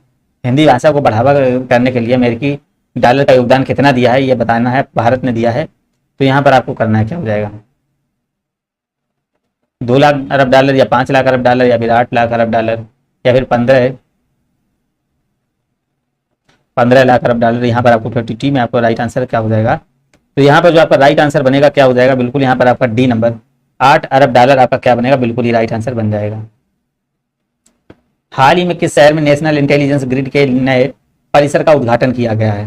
हिंदी भाषा को बढ़ावा करने के लिए अमेरिकी डॉलर का योगदान कितना दिया है, ये बताना है, भारत ने दिया है। तो यहाँ पर आपको करना है क्या हो जाएगा, 2 लाख अरब डॉलर, या 5 लाख अरब डॉलर, या फिर 8 लाख अरब डॉलर, या फिर 15 लाख अरब डॉलर। यहाँ पर आपको 50 में आपको राइट आंसर क्या हो जाएगा, तो यहाँ पर जो आपका राइट आंसर बनेगा क्या हो जाएगा, बिल्कुल यहाँ पर आपका डी नंबर 8 अरब डॉलर आपका क्या बनेगा, बिल्कुल ही राइट आंसर बन जाएगा। हाल ही में किस शहर में नेशनल इंटेलिजेंस ग्रिड के नए परिसर का उद्घाटन किया गया है।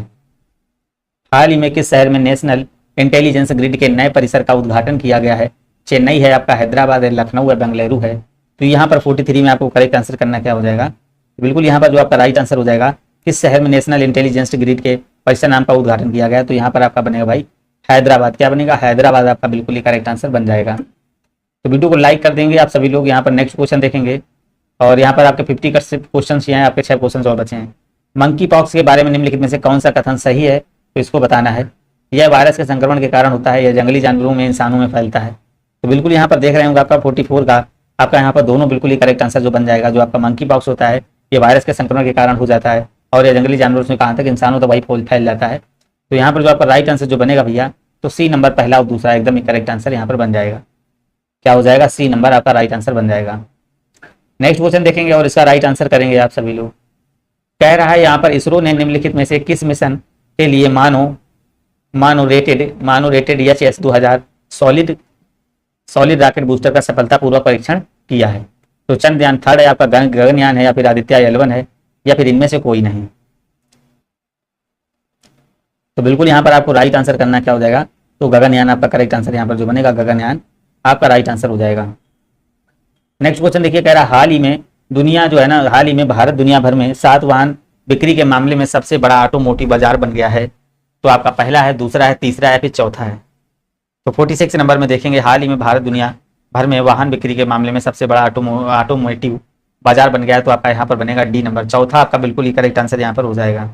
हाल ही में किस शहर में नेशनल इंटेलिजेंस ग्रिड के नए परिसर का उद्घाटन किया गया है। चेन्नई है, आपका हैदराबाद है, लखनऊ है, बेंगलुरु है। तो यहाँ पर 43 में आपको करेक्ट आंसर करना क्या हो जाएगा, बिल्कुल यहाँ पर जो आपका राइट आंसर हो जाएगा, किस शहर में नेशनल इंटेलिजेंस ग्रिड के परिसर नाम का उद्घाटन किया गया, तो यहाँ पर आपका बनेगा भाई हैदराबाद। क्या बनेगा, हैदराबाद आपका बिल्कुल ही करेक्ट आंसर बन जाएगा। तो वीडियो को लाइक कर देंगे आप सभी लोग। यहाँ पर नेक्स्ट क्वेश्चन देखेंगे और यहाँ पर आपके 50 का क्वेश्चन हैं, आपके 6 क्वेश्चन और बचे हैं। मंकी पॉक्स के बारे में निम्नलिखित में से कौन सा कथन सही है, तो इसको बताना है। यह वायरस के संक्रमण के कारण होता है, यह जंगली जानवरों में, इंसानों में फैलता है। तो बिल्कुल यहाँ पर देख रहे होंगे आपका 44 का आपका यहाँ पर दोनों बिल्कुल ही करेक्ट आंसर जो बन जाएगा। जो आपका मंकी पॉक्स होता है ये वायरस के संक्रमण के कारण हो जाता है, और यह जंगली जानवरों से कहाँ तक, इंसानों तो वही फैल जाता है। तो यहाँ पर जो आपका राइट आंसर जो बनेगा भैया, तो सी नंबर पहला और दूसरा एकदम ही करेक्ट आंसर यहाँ पर बन जाएगा। क्या हो जाएगा, सी नंबर आपका राइट आंसर बन जाएगा। नेक्स्ट क्वेश्चन देखेंगे और इसका राइट आंसर करेंगे आप सभी लोग। कह रहा है यहाँ पर इसरो ने निम्नलिखित में से किस मिशन के लिए मानोरेटेड HS-2000 सॉलिड रॉकेट बूस्टर का सफलतापूर्वक परीक्षण किया है। तो चंद्रयान 3 है, आपका गगनयान है, या फिर आदित्य L1 है, या फिर इनमें से कोई नहीं। तो बिल्कुल यहाँ पर आपको राइट आंसर करना क्या हो जाएगा, तो गगनयान आपका करेक्ट आंसर यहाँ पर जो बनेगा, गगनयान आपका राइट आंसर हो जाएगा। नेक्स्ट क्वेश्चन देखिए, कह रहा हाल ही में भारत दुनिया भर में 7 वाहन बिक्री के मामले में सबसे बड़ा ऑटोमोटिव बाजार बन गया है। तो आपका पहला है, दूसरा है, तीसरा है, फिर चौथा है। तो 46 नंबर में देखेंगे, हाल ही में भारत दुनिया भर में वाहन बिक्री के मामले में सबसे बड़ा ऑटोमोटिव बाजार बन गया है। तो आपका यहाँ पर बनेगा डी नंबर, चौथा आपका बिल्कुल ही करेक्ट आंसर यहाँ पर हो जाएगा।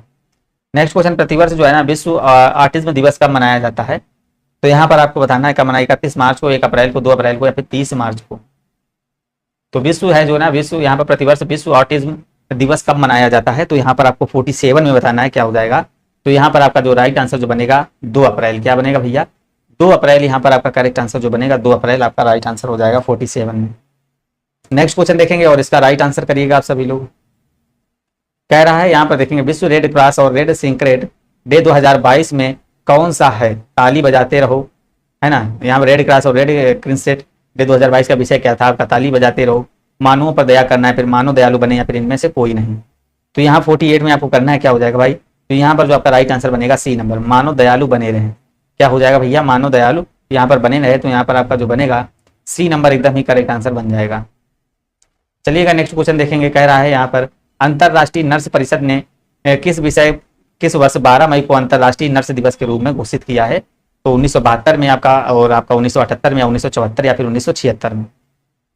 नेक्स्ट क्वेश्चन, प्रतिवर्ष जो है ना विश्व ऑटिज्म दिवस कब मनाया जाता है। तो यहाँ पर आपको बताना है कब मनाएगा, 31 मार्च को, 1 अप्रैल को, 2 अप्रैल को, या फिर 30 मार्च को। तो विश्व है जो ना, विश्व यहाँ पर प्रतिवर्ष विश्व ऑटिज्म दिवस कब मनाया जाता है, तो यहाँ पर आपको 47 में बताना है क्या हो जाएगा। तो यहाँ पर आपका जो राइट आंसर जो बनेगा 2 अप्रैल। क्या बनेगा भैया, 2 अप्रैल यहाँ पर आपका करेक्ट आंसर जो बनेगा, 2 अप्रैल आपका राइट आंसर हो जाएगा 47 में। नेक्स्ट क्वेश्चन देखेंगे और इसका राइट आंसर करिएगा आप सभी लोग। कह रहा है यहाँ पर देखेंगे, विश्व रेड क्रॉस और रेड सिंक्रेट डे 2022 में कौन सा है, ताली बजाते रहो, है ना। यहाँ पर रेड क्रॉस और रेड क्रिसेंट डे 2022 का विषय क्या था आपका, ताली बजाते रहो। मानवों पर दया करना है, फिर मानव दयालु बने, या फिर इनमें से कोई नहीं। तो यहाँ 48 में आपको करना है क्या हो जाएगा भाई, तो यहाँ पर जो आपका राइट आंसर बनेगा सी नंबर, मानव दयालु बने रहे। क्या हो जाएगा भैया, मानव दयालु यहाँ पर बने रहे, तो यहाँ पर आपका जो बनेगा सी नंबर एकदम ही करेक्ट आंसर बन जाएगा। चलिएगा नेक्स्ट क्वेश्चन देखेंगे। कह रहा है यहाँ पर अंतरराष्ट्रीय नर्स परिषद ने किस वर्ष 12 मई को अंतरराष्ट्रीय नर्स दिवस के रूप में घोषित किया है। तो 1972 में आपका, और आपका 1978 में, या 1974 या फिर 1976 में।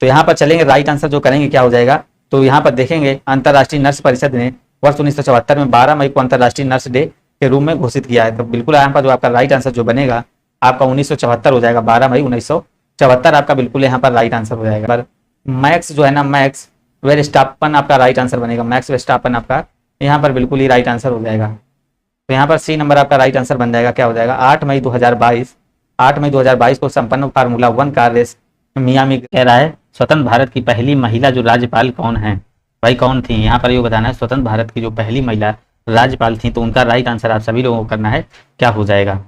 तो यहाँ पर चलेंगे, राइट आंसर जो करेंगे क्या हो जाएगा, तो यहाँ पर देखेंगे अंतरराष्ट्रीय नर्स परिषद ने वर्ष 1974 में 12 मई को अंतरराष्ट्रीय नर्स डे के रूप में घोषित किया है। तो बिल्कुल यहाँ पर जो आपका राइट आंसर जो बनेगा आपका 1974 हो जाएगा, 12 मई 1974 आपका बिल्कुल यहाँ पर राइट आंसर हो जाएगा। पर मैक्स जो है ना, मैक्स वेस्टस्टापन आपका राइट आंसर बनेगा, मैक्स वेस्टस्टापन आपका यहाँ पर बिल्कुल ही राइट आंसर हो जाएगा। तो यहाँ पर सी नंबर आपका राइट आंसर बन जाएगा। क्या हो जाएगा, 8 मई 2022 को संपन्न फार्मूला 1 कार रेस मियामी। कह रहा है स्वतंत्र भारत की पहली महिला जो राज्यपाल कौन है भाई, कौन थी, यहाँ पर ये बताना है। स्वतंत्र भारत की जो पहली महिला राज्यपाल थी, तो उनका राइट आंसर आप सभी लोगों को करना है, क्या हो जाएगा।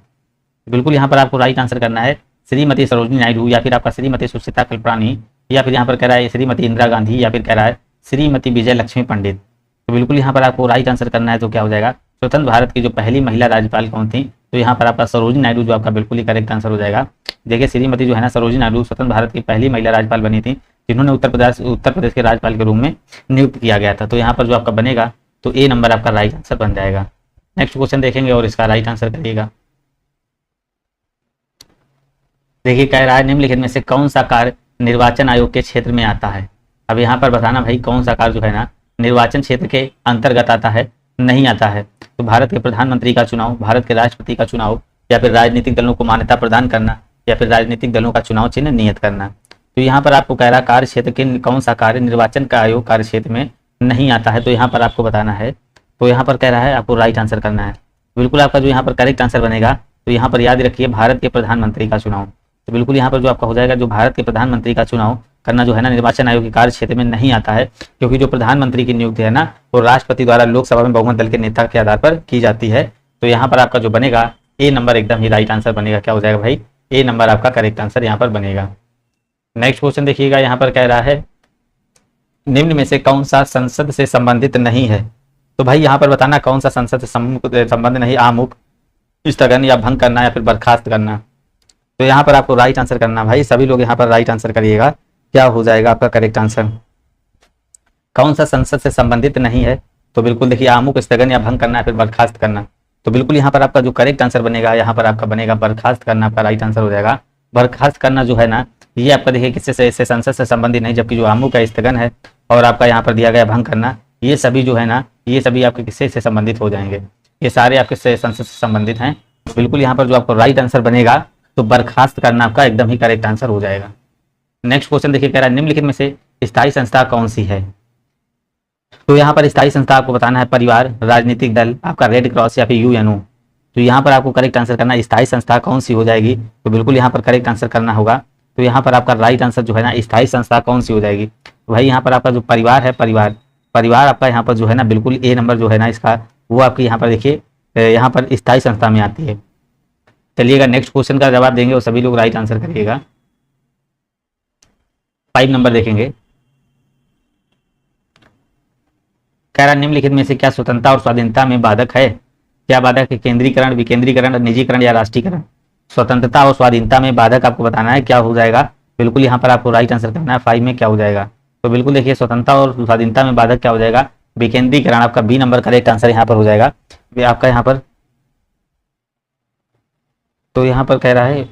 बिल्कुल यहाँ पर आपको राइट आंसर करना है श्रीमती सरोजिनी नायडू, या फिर आपका श्रीमती सुचित्रा कृपलानी, या फिर यहाँ पर कह रहा है श्रीमती इंदिरा गांधी, या फिर कह रहा है श्रीमती विजय लक्ष्मी पंडित। तो बिल्कुल यहाँ पर आपको राइट आंसर करना है। तो क्या हो जाएगा, स्वतंत्र भारत की जो पहली महिला राज्यपाल कौन थी, तो यहाँ पर आपका सरोजिनी नायडू जो आपका बिल्कुल ही करेक्ट आंसर हो जाएगा। देखिए श्रीमती जो है ना सरोजिनी नायडू स्वतंत्र भारत की पहली महिला राज्यपाल बनी थी, जिन्होंने उत्तर प्रदेश के राज्यपाल के रूप में नियुक्त किया गया था। तो यहाँ पर जो आपका बनेगा तो ए नंबर आपका राइट आंसर बन जाएगा। नेक्स्ट क्वेश्चन देखेंगे और इसका राइट आंसर करिएगा। देखिए कह रहा है निम्नलिखित में से कौन सा कार्य निर्वाचन आयोग के क्षेत्र में आता है। अब यहाँ पर बताना भाई कौन सा कार्य जो है ना निर्वाचन क्षेत्र के अंतर्गत आता है, नहीं आता है। तो भारत के प्रधानमंत्री का चुनाव, भारत के राष्ट्रपति का चुनाव, या फिर राजनीतिक दलों को मान्यता प्रदान करना, या फिर राजनीतिक दलों का चुनाव चिन्ह नियत करना। तो यहाँ पर आपको कह रहा है कार्य क्षेत्र के कौन सा कार्य निर्वाचन का आयोग कार्य क्षेत्र में नहीं आता है, तो यहाँ पर आपको बताना है। तो यहाँ पर कह रहा है आपको राइट आंसर करना है। बिल्कुल आपका जो यहाँ पर करेक्ट आंसर बनेगा, तो यहाँ पर याद रखिए भारत के प्रधानमंत्री का चुनाव। तो बिल्कुल यहाँ पर जो आपका हो जाएगा, जो भारत के प्रधानमंत्री का चुनाव करना जो है ना निर्वाचन आयोग के कार्य क्षेत्र में नहीं आता है, क्योंकि जो प्रधानमंत्री की नियुक्ति है ना वो राष्ट्रपति द्वारा लोकसभा में बहुमत दल के नेता के आधार पर की जाती है। तो यहाँ पर आपका जो बनेगा ए नंबर एकदम ही राइट आंसर बनेगा। क्या हो जाएगा भाई, ए नंबर आपका करेक्ट आंसर यहाँ पर बनेगा। नेक्स्ट क्वेश्चन देखिएगा, यहाँ पर कह रहा है निम्न में से कौन सा संसद से संबंधित नहीं है। तो भाई यहाँ पर बताना कौन सा संसद से संबंध नहीं, आमुख, स्थगन, या भंग करना, या फिर बर्खास्त करना। तो यहाँ पर आपको राइट आंसर करना भाई, सभी लोग यहाँ पर राइट आंसर करिएगा। क्या हो जाएगा आपका करेक्ट आंसर, कौन सा संसद से संबंधित नहीं है। तो बिल्कुल देखिए आमुख, स्थगन, या भंग करना, या फिर बर्खास्त करना। तो बिल्कुल यहाँ पर आपका जो करेक्ट आंसर बनेगा, यहाँ पर आपका बनेगा बर्खास्त करना, आपका राइट आंसर हो जाएगा। बर्खास्त करना जो है ना ये आपका देखिए किससे से संसद से संबंधित नहीं, जबकि जो आमुख का स्थगन है और आपका यहाँ पर दिया गया भंग करना, ये सभी जो है ना ये सभी आपके किससे से संबंधित हो जाएंगे, ये सारे आपके संसद से संबंधित हैं। बिल्कुल यहाँ पर जो आपको राइट आंसर बनेगा तो बर्खास्त करना आपका एकदम ही करेक्ट आंसर हो जाएगा। नेक्स्ट क्वेश्चन देखिए कह रहा है निम्नलिखित में से स्थायी संस्था कौन सी है। तो यहाँ पर स्थायी संस्था आपको बताना है परिवार, राजनीतिक दल, आपका रेड क्रॉस, या फिर यूएनओ। तो यहाँ पर आपको करेक्ट आंसर करना है स्थायी संस्था कौन सी हो जाएगी। तो बिल्कुल यहाँ पर करेक्ट आंसर करना होगा। तो यहाँ पर आपका राइट आंसर जो है ना स्थायी संस्था कौन सी हो जाएगी। तो भाई यहाँ पर आपका जो परिवार है, परिवार आपका यहाँ पर जो है ना बिल्कुल ए नंबर जो है ना इसका वो आपकी यहाँ पर देखिए यहाँ पर स्थायी संस्था में आती है। चलिएगा नेक्स्ट क्वेश्चन का जवाब देंगे और सभी लोग राइट आंसर करिएगा। 5 नंबर देखेंगे। कह रहा निम्नलिखित में से क्या स्वतंत्रता और स्वाधीनता में बाधक है। क्या बाधक है, केंद्रीकरण, विकेंद्रीकरण, निजीकरण, या राष्ट्रीयकरण। स्वतंत्रता और स्वाधीनता में बाधक आपको बताना है, क्या हो जाएगा। बिल्कुल यहाँ पर आपको राइट आंसर करना है। 5 में क्या हो जाएगा। तो बिल्कुल देखिए स्वतंत्रता और स्वाधीनता में बाधक क्या हो जाएगा, विकेंद्रीकरण। आपका बी नंबर करेक्ट आंसर यहाँ पर हो जाएगा। आपका यहाँ पर तो यहाँ पर कह रहा है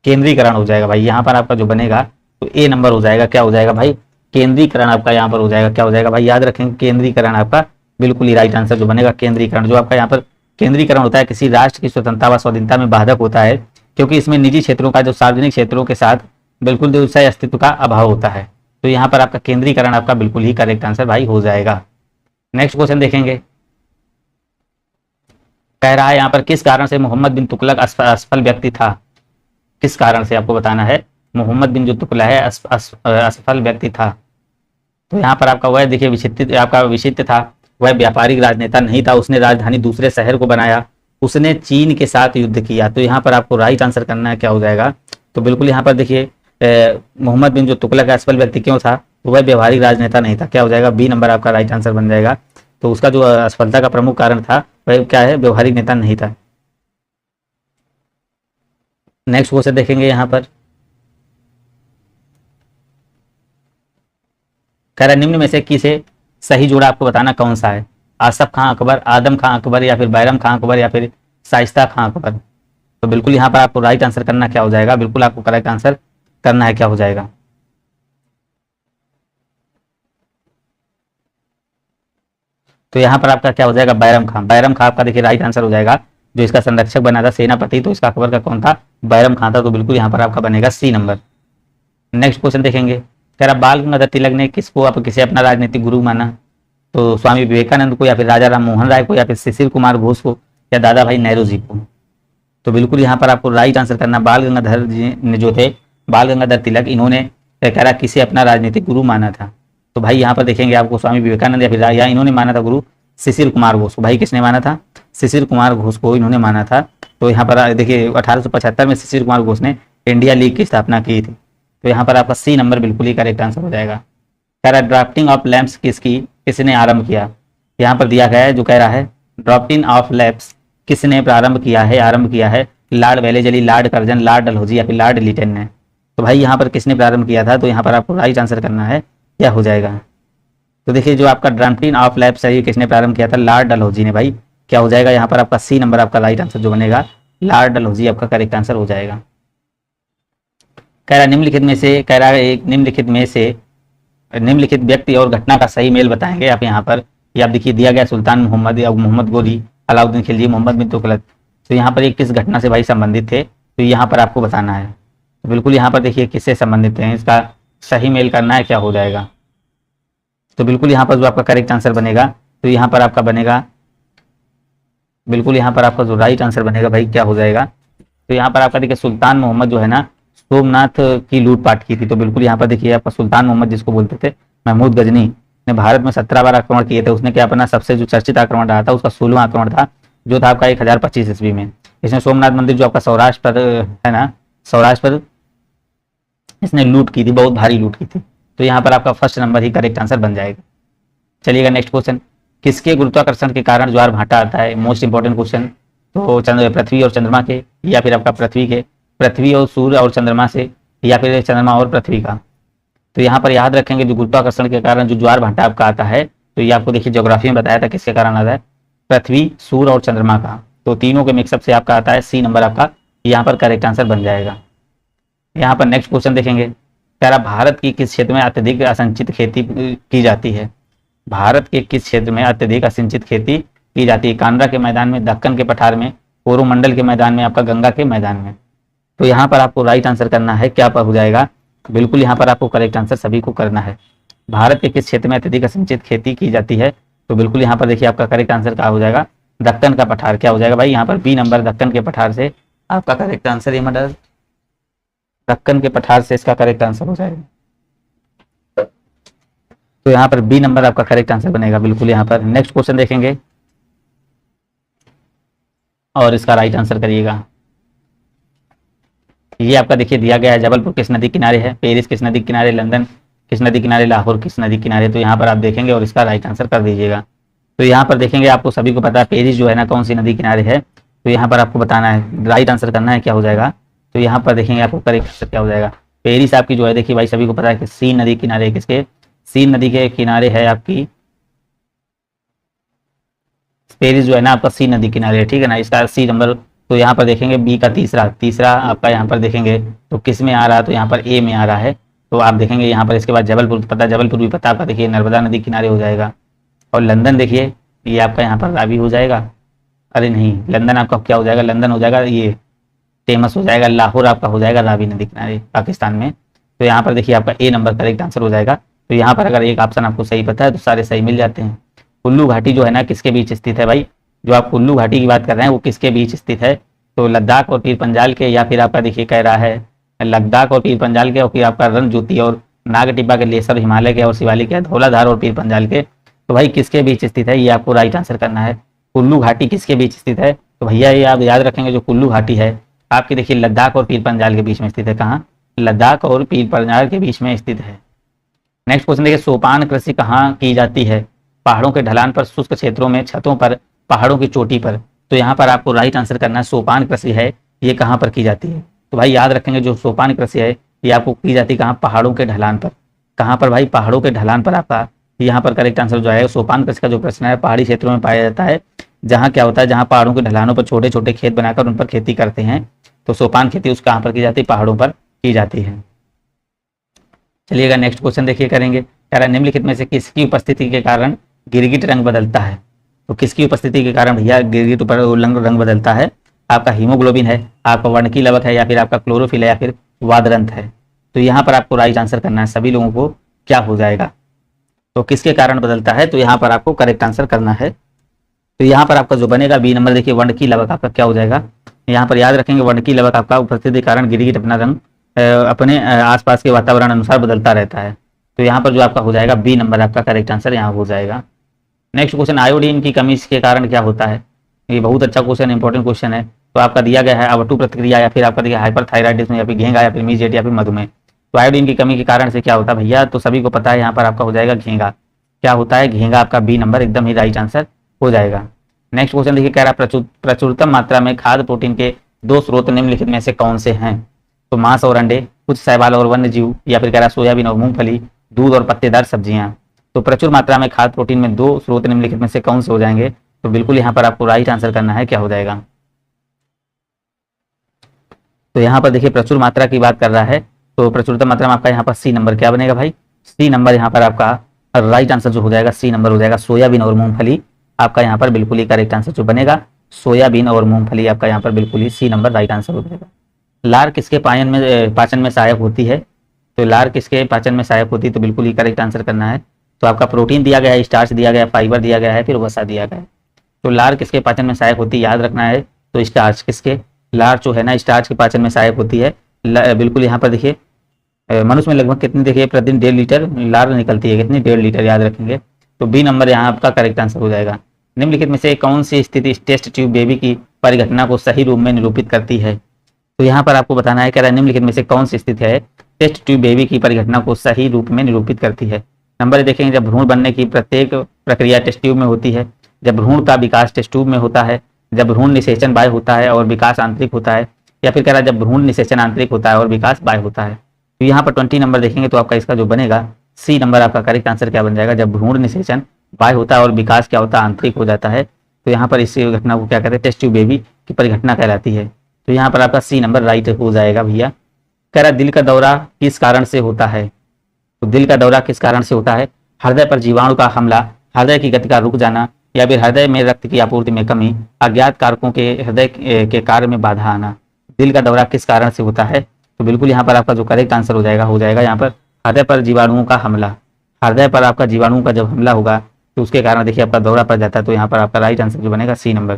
केंद्रीकरण हो जाएगा भाई। यहाँ पर आपका जो बनेगा तो ए नंबर हो जाएगा। क्या हो जाएगा भाई, केंद्रीकरण आपका यहाँ पर हो जाएगा। क्या हो जाएगा भाई, याद रखेंगे केंद्रीकरण आपका बिल्कुल ही राइट आंसर जो बनेगा केंद्रीकरण। जो आपका यहाँ पर केंद्रीकरण होता है किसी राष्ट्र की स्वतंत्रता व स्वाधीनता में बाधक होता है, क्योंकि इसमें निजी क्षेत्रों का जो सार्वजनिक क्षेत्रों के साथ बिल्कुल दूसरे अस्तित्व का अभाव होता है। तो यहाँ पर आपका केंद्रीकरण आपका बिल्कुल ही करेक्ट आंसर भाई हो जाएगा। नेक्स्ट क्वेश्चन देखेंगे। कह रहा है यहाँ पर किस कारण से मोहम्मद बिन तुगलक असफल व्यक्ति था। किस कारण से आपको बताना है, मोहम्मद बिन जो तुगलक है असफल व्यक्ति था। तो यहाँ पर आपका वह देखिए विचित्र था, वह व्यापारिक राजनेता नहीं था, उसने राजधानी दूसरे शहर को बनाया, उसने चीन के साथ युद्ध किया। तो यहाँ पर आपको राइट आंसर करना है, क्या हो जाएगा। तो बिल्कुल यहाँ पर देखिए मोहम्मद बिन जो तुगलक का असफल व्यक्ति क्यों था? तो वह व्यवहारिक राजनेता नहीं था। क्या हो जाएगा? बी नंबर आपका राइट आंसर बन जाएगा। तो उसका जो असफलता का प्रमुख कारण था वह क्या है? व्यवहारिक नेता नहीं था। नेक्स्ट क्वेश्चन देखेंगे यहाँ पर, कह रहा निम्न में से किसे सही जोड़ा आपको बताना कौन सा है? आसफ खां अकबर, आदम खां अकबर, या फिर बैरम खां अकबर, या फिर शाइस्ता खां अकबर। तो बिल्कुल यहाँ पर आपको राइट आंसर करना क्या हो जाएगा? बिल्कुल आपको करेक्ट आंसर करना है, क्या हो जाएगा? तो यहाँ पर आपका क्या हो जाएगा? बैरम खां। बैरम खां आपका देखिए राइट आंसर हो जाएगा। जो इसका संरक्षक बना था सेनापति, तो इसका अकबर का कौन था? बैरम खां था। तो बिल्कुल यहाँ पर आपका बनेगा सी नंबर। नेक्स्ट क्वेश्चन देखेंगे, कह रहा बाल गंगाधर तिलक ने किसको किसे अपना राजनीतिक गुरु माना? तो स्वामी विवेकानंद को, या फिर राजा राम मोहन राय को, या फिर शिशिर कुमार घोष को, या दादा भाई नेहरू जी को। तो बिल्कुल यहाँ पर आपको राइट आंसर करना, बाल गंगाधर जी ने जो थे, बाल गंगाधर तिलक, इन्होंने कह रहा किसे अपना राजनीतिक गुरु माना था? तो भाई यहाँ पर देखेंगे आपको स्वामी विवेकानंद, या फिर या इन्होंने माना था गुरु शिशिर कुमार घोष को। भाई किसने माना था? शिशिर कुमार घोष को इन्होंने माना था। तो यहाँ पर देखिए 1875 में शिशिर कुमार घोष ने इंडिया लीग की स्थापना की थी। तो यहाँ पर आपका सी नंबर बिल्कुल ही करेक्ट आंसर हो जाएगा। कह रहा है ड्राफ्टिंग ऑफ लैंप्स किसने आरंभ किया? यहाँ पर दिया गया है जो कह रहा है ड्राफ्टिंग ऑफ लैंप्स किसने आरंभ किया है? Lord Wellesley, Lord Curzon, Lord Dalhousie, या फिर लॉर्ड लिटन ने। तो भाई यहाँ पर किसने प्रारंभ किया था? तो यहाँ पर आपको राइट आंसर करना है, क्या हो जाएगा? तो देखिए जो आपका ड्राफ्टिंग ऑफ लैंप्स है ये किसने प्रारंभ किया था? लॉर्ड डलहौजी ने। भाई क्या हो जाएगा यहाँ पर आपका सी नंबर आपका राइट आंसर जो बनेगा, लॉर्ड डलहौजी आपका करेक्ट आंसर हो जाएगा। कह रहा निम्नलिखित में से, कह रहा है एक निम्नलिखित व्यक्ति और घटना का सही मेल बताएंगे आप यहाँ पर। ये आप देखिए दिया गया सुल्तान मोहम्मद या मोहम्मद गोरी, अलाउद्दीन खिलजी, मोहम्मद बिन तुगलक। तो यहाँ पर ये किस घटना से भाई संबंधित थे? तो यहाँ पर आपको बताना है। तो बिल्कुल यहाँ पर देखिए किससे संबंधित हैं, इसका सही मेल करना है, क्या हो जाएगा? तो बिल्कुल यहाँ पर जो आपका करेक्ट आंसर बनेगा, तो यहाँ पर आपका बनेगा, बिल्कुल यहाँ पर आपका जो राइट आंसर बनेगा भाई क्या हो जाएगा? तो यहाँ पर आपका देखिए सुल्तान मोहम्मद जो है ना सोमनाथ की लूटपाट की थी। तो बिल्कुल यहाँ पर देखिए आपका सुल्तान मोहम्मद जिसको बोलते थे महमूद गजनी ने भारत में 17 बार आक्रमण किए थे। उसने क्या अपना सबसे जो चर्चित आक्रमण रहा था उसका 16वां आक्रमण था, जो था आपका 1025 ईस्वी में। इसने सोमनाथ मंदिर जो आपका सौराष्ट्र पर है ना, सौराष्ट्र पर इसने लूट की थी, बहुत भारी लूट की थी। तो यहाँ पर आपका फर्स्ट नंबर ही करेक्ट आंसर बन जाएगा। चलिएगा नेक्स्ट क्वेश्चन, किसके गुरुत्वाकर्षण के कारण ज्वार भाटा आता है? Most important question. तो पृथ्वी और चंद्रमा के, या फिर आपका पृथ्वी और सूर्य और चंद्रमा से, या फिर चंद्रमा और पृथ्वी का। तो यहाँ पर याद रखेंगे जो गुरुत्वाकर्षण के कारण जो ज्वार भाटा आपका आता है, तो ये आपको देखिए ज्योग्राफी में बताया था किसके कारण आता है, पृथ्वी, सूर्य और चंद्रमा का। तो तीनों के मिक्सअप से आपका आता है, सी नंबर आपका यहाँ पर करेक्ट आंसर बन जाएगा। यहाँ पर नेक्स्ट क्वेश्चन देखेंगे, कह रहा भारत की किस क्षेत्र में अत्यधिक असिंचित खेती की जाती है? भारत के किस क्षेत्र में अत्यधिक असिंचित खेती की जाती है? कांडा के मैदान में, दक्कन के पठार में, कोरोमंडल के मैदान में, आपका गंगा के मैदान में। तो यहाँ पर आपको राइट आंसर करना है, क्या हो जाएगा? बिल्कुल यहाँ पर आपको करेक्ट आंसर सभी को करना है। भारत के किस क्षेत्र में अत्यधिक असिंचित खेती की जाती है? तो बिल्कुल यहाँ पर देखिए आपका करेक्ट आंसर क्या हो जाएगा, दक्कन का पठार। क्या हो जाएगा भाई? यहाँ पर बी नंबर दक्कन के पठार से आपका करेक्ट आंसर, ये मतलब दक्कन के पठार से इसका करेक्ट आंसर हो जाएगा। तो यहाँ पर बी नंबर आपका करेक्ट आंसर बनेगा बिल्कुल यहाँ पर। नेक्स्ट क्वेश्चन देखेंगे और इसका राइट आंसर करिएगा। ये आपका देखिए दिया गया है, जबलपुर किस नदी किनारे है? पेरिस किस नदी किनारे? लंदन किस नदी किनारे? लाहौर किस नदी किनारे? तो यहाँ पर आप देखेंगे और इसका राइट आंसर कर दीजिएगा। तो यहाँ पर देखेंगे, आपको सभी को पता है पेरिस जो है ना कौन सी नदी किनारे है। तो यहाँ पर आपको बताना है, राइट आंसर करना है, क्या हो जाएगा? तो यहाँ पर देखेंगे आपको करेक्ट आंसर क्या हो जाएगा। पेरिस आपकी जो है देखिए भाई सभी को पता है कि सीन नदी किनारे, किसके? सीन नदी के किनारे है आपकी पेरिस जो है ना आपका सी नदी किनारे है, ठीक है ना, इसका सी नंबर। तो यहाँ पर देखेंगे बी का तीसरा आपका यहाँ पर देखेंगे तो किस में आ रहा है? तो यहाँ पर ए में आ रहा है। तो आप देखेंगे यहाँ पर इसके बाद जबलपुर पता, जबलपुर भी पता आपका देखिए नर्मदा नदी किनारे हो जाएगा। और लंदन देखिए ये आपका यहाँ पर रावी हो जाएगा, अरे नहीं लंदन आपका क्या हो जाएगा? लंदन हो जाएगा ये फेमस हो जाएगा। लाहौर आपका हो जाएगा रावी नदी किनारे पाकिस्तान में। तो यहाँ पर देखिए आपका ए नंबर करेक्ट आंसर हो जाएगा। तो यहाँ पर अगर एक ऑप्शन आपको सही पता है तो सारे सही मिल जाते हैं। कुल्लू घाटी जो है ना किसके बीच स्थित है भाई? जो आप कुल्लू घाटी की बात कर रहे हैं वो किसके बीच स्थित है? तो लद्दाख और पीर पंजाल के, या फिर आपका देखिए कह रहा है लद्दाख और पीर पंजाल के, और फिर आपका रणज्योति और नागटिब्बा के, लेसर हिमालय के और शिवालिक के, धौलाधार और पीर पंजाल के। तो भाई किसके बीच स्थित है? ये आपको राइट आंसर करना है। कुल्लू घाटी किसके बीच स्थित है? तो भैया ये आप याद रखेंगे जो कुल्लू घाटी है आपकी देखिए लद्दाख और पीर पंजाल के बीच में स्थित है। कहाँ? लद्दाख और पीर पंजाल के बीच में स्थित है। नेक्स्ट क्वेश्चन देखिए, सोपान कृषि कहाँ की जाती है? पहाड़ों के ढलान पर, शुष्क क्षेत्रों में, छतों पर, पहाड़ों की चोटी पर। तो यहाँ पर आपको राइट आंसर करना है, सोपान कृषि है ये कहाँ पर की जाती है? तो भाई याद रखेंगे, जो सोपान कृषि है ये आपको की जाती है कहाँ? पहाड़ों के ढलान पर। कहाँ पर भाई? पहाड़ों के ढलान पर आपका यहाँ पर करेक्ट आंसर जो है सोपान कृषि का जो प्रश्न है पहाड़ी क्षेत्रों में पाया जाता है, जहाँ क्या होता है, जहाँ पहाड़ों के ढलानों पर छोटे छोटे खेत बनाकर उन पर खेती करते हैं, तो सोपान खेती उस कहाँ पर की जाती है? पहाड़ों पर की जाती है। चलिएगा नेक्स्ट क्वेश्चन देखिए करेंगे, कह रहा है निम्नलिखित में से किसकी उपस्थिति के कारण गिरगिट रंग बदलता है? तो किसकी उपस्थिति के कारण भैया गिरगिट पर रंग बदलता है? आपका हीमोग्लोबिन है, आपका वर्णकी लवक है, या फिर आपका क्लोरोफिल है, या फिर वादरंत है? तो यहाँ पर आपको राइट आंसर करना है, सभी लोगों को क्या हो जाएगा? तो किसके कारण बदलता है? तो यहाँ पर आपको करेक्ट आंसर करना है। तो यहाँ पर आपका जो बनेगा बी नंबर, देखिए वर्णकी लवक आपका क्या हो जाएगा? यहाँ पर याद रखेंगे वर्णकी लवक आपका उपस्थिति के कारण गिरगिट अपना रंग अपने आसपास के वातावरण अनुसार बदलता रहता है। तो यहाँ पर जो आपका हो जाएगा बी नंबर आपका करेक्ट आंसर यहाँ हो जाएगा। नेक्स्ट क्वेश्चन, आयोडीन की कमी के कारण क्या होता है? ये बहुत अच्छा क्वेश्चन, इंपॉर्टेंट क्वेश्चन है। तो आपका दिया गया है अवटु प्रतिक्रिया, या फिर आपका दिया हाइपरथायराइडिज्म, या फिर घेंगा, या फिर मीजेट, या फिर मधुमेह। तो आयोडीन की कमी के कारण से क्या होता है भैया? तो सभी को पता है, यहाँ पर आपका हो जाएगा घेंगा। क्या होता है? घेंगा आपका बी नंबर एकदम ही राइट आंसर हो जाएगा। नेक्स्ट क्वेश्चन देखिए, कह रहा है प्रचुरतम मात्रा में खाद्य प्रोटीन के दो स्रोत निम्नलिखित में से कौन से हैं? तो मांस और अंडे, कुछ शैवाल और वन्य जीव, या फिर कह रहा है सोयाबीन और मूंगफली, दूध और पत्तेदार सब्जियां। तो प्रचुर मात्रा में खाद्य प्रोटीन में दो स्रोत निम्नलिखित में से कौन से हो जाएंगे? तो बिल्कुल यहाँ पर आपको राइट आंसर करना है, क्या हो जाएगा? तो यहाँ पर देखिए प्रचुर मात्रा की बात कर रहा है, तो प्रचुरतम मात्रा में आपका यहाँ पर सी नंबर क्या बनेगा भाई? सी नंबर यहाँ पर आपका राइट आंसर जो हो जाएगा सी नंबर हो जाएगा, सोयाबीन और मूंगफली आपका यहाँ पर बिल्कुल ही करेक्ट आंसर जो बनेगा, सोयाबीन और मूंगफली आपका यहाँ पर बिल्कुल ही सी नंबर राइट आंसर हो जाएगा। लार किसके पाचन में सहायक होती है? तो लार किसके पाचन में सहायक होती है? तो बिल्कुल ही करेक्ट आंसर करना है। तो आपका प्रोटीन दिया गया है, स्टार्च दिया गया है, फाइबर दिया गया है, फिर वसा दिया गया है। तो लार किसके पाचन में सहायक होती है? याद रखना है। तो स्टार्च किसके, लार जो है ना स्टार्च के पाचन में सहायक होती है। बिल्कुल यहाँ पर देखिए मनुष्य में लगभग कितनी देखिए प्रतिदिन 1.5 लीटर लार निकलती है, कितनी 1.5 लीटर याद रखेंगे। तो बी नंबर यहाँ आपका करेक्ट आंसर हो जाएगा। निम्नलिखित में से कौन सी स्थिति टेस्ट ट्यूब बेबी की परिघटना को सही रूप में निरूपित करती है? तो यहाँ पर आपको बताना है, कह रहा है निम्नलिखित में से कौन सी स्थिति है टेस्ट ट्यूब बेबी की परिघटना को सही रूप में निरूपित करती है? नंबर देखेंगे, जब भ्रूण बनने की प्रत्येक प्रक्रिया टेस्ट ट्यूब में होती है, जब भ्रूण का विकास टेस्ट ट्यूब में होता है, जब भ्रूण निषेचन बाह्य होता है और विकास आंतरिक होता है, या फिर कह रहा है जब भ्रूण निषेचन आंतरिक होता है और विकास बाह्य होता है। तो यहाँ पर 20 नंबर देखेंगे तो आपका इसका जो बनेगा सी नंबर आपका करेक्ट आंसर क्या बन जाएगा? जब भ्रूण निषेचन बाह्य होता है और विकास क्या होता है? आंतरिक हो जाता है। तो यहाँ पर इस घटना को क्या कहते हैं? टेस्ट ट्यूब बेबी की परिघटना कहलाती है। तो यहाँ पर आपका सी नंबर राइट हो जाएगा भैया। कह रहा दिल का दौरा किस कारण से होता है? तो दिल का दौरा किस कारण से होता है? हृदय पर जीवाणु का हमला, हृदय की गति का रुक जाना, या फिर हृदय में रक्त की आपूर्ति में कमी, अज्ञात कारकों के हृदय के कार्य में बाधा आना। दिल का दौरा किस कारण से होता है? तो बिल्कुल यहाँ पर आपका जो करेक्ट आंसर हो जाएगा यहाँ पर हृदय पर जीवाणुओं का हमला। हृदय पर आपका जीवाणुओं का जब हमला होगा तो उसके कारण देखिए आपका दौरा पड़ जाता है। तो यहाँ पर आपका राइट आंसर जो बनेगा सी नंबर।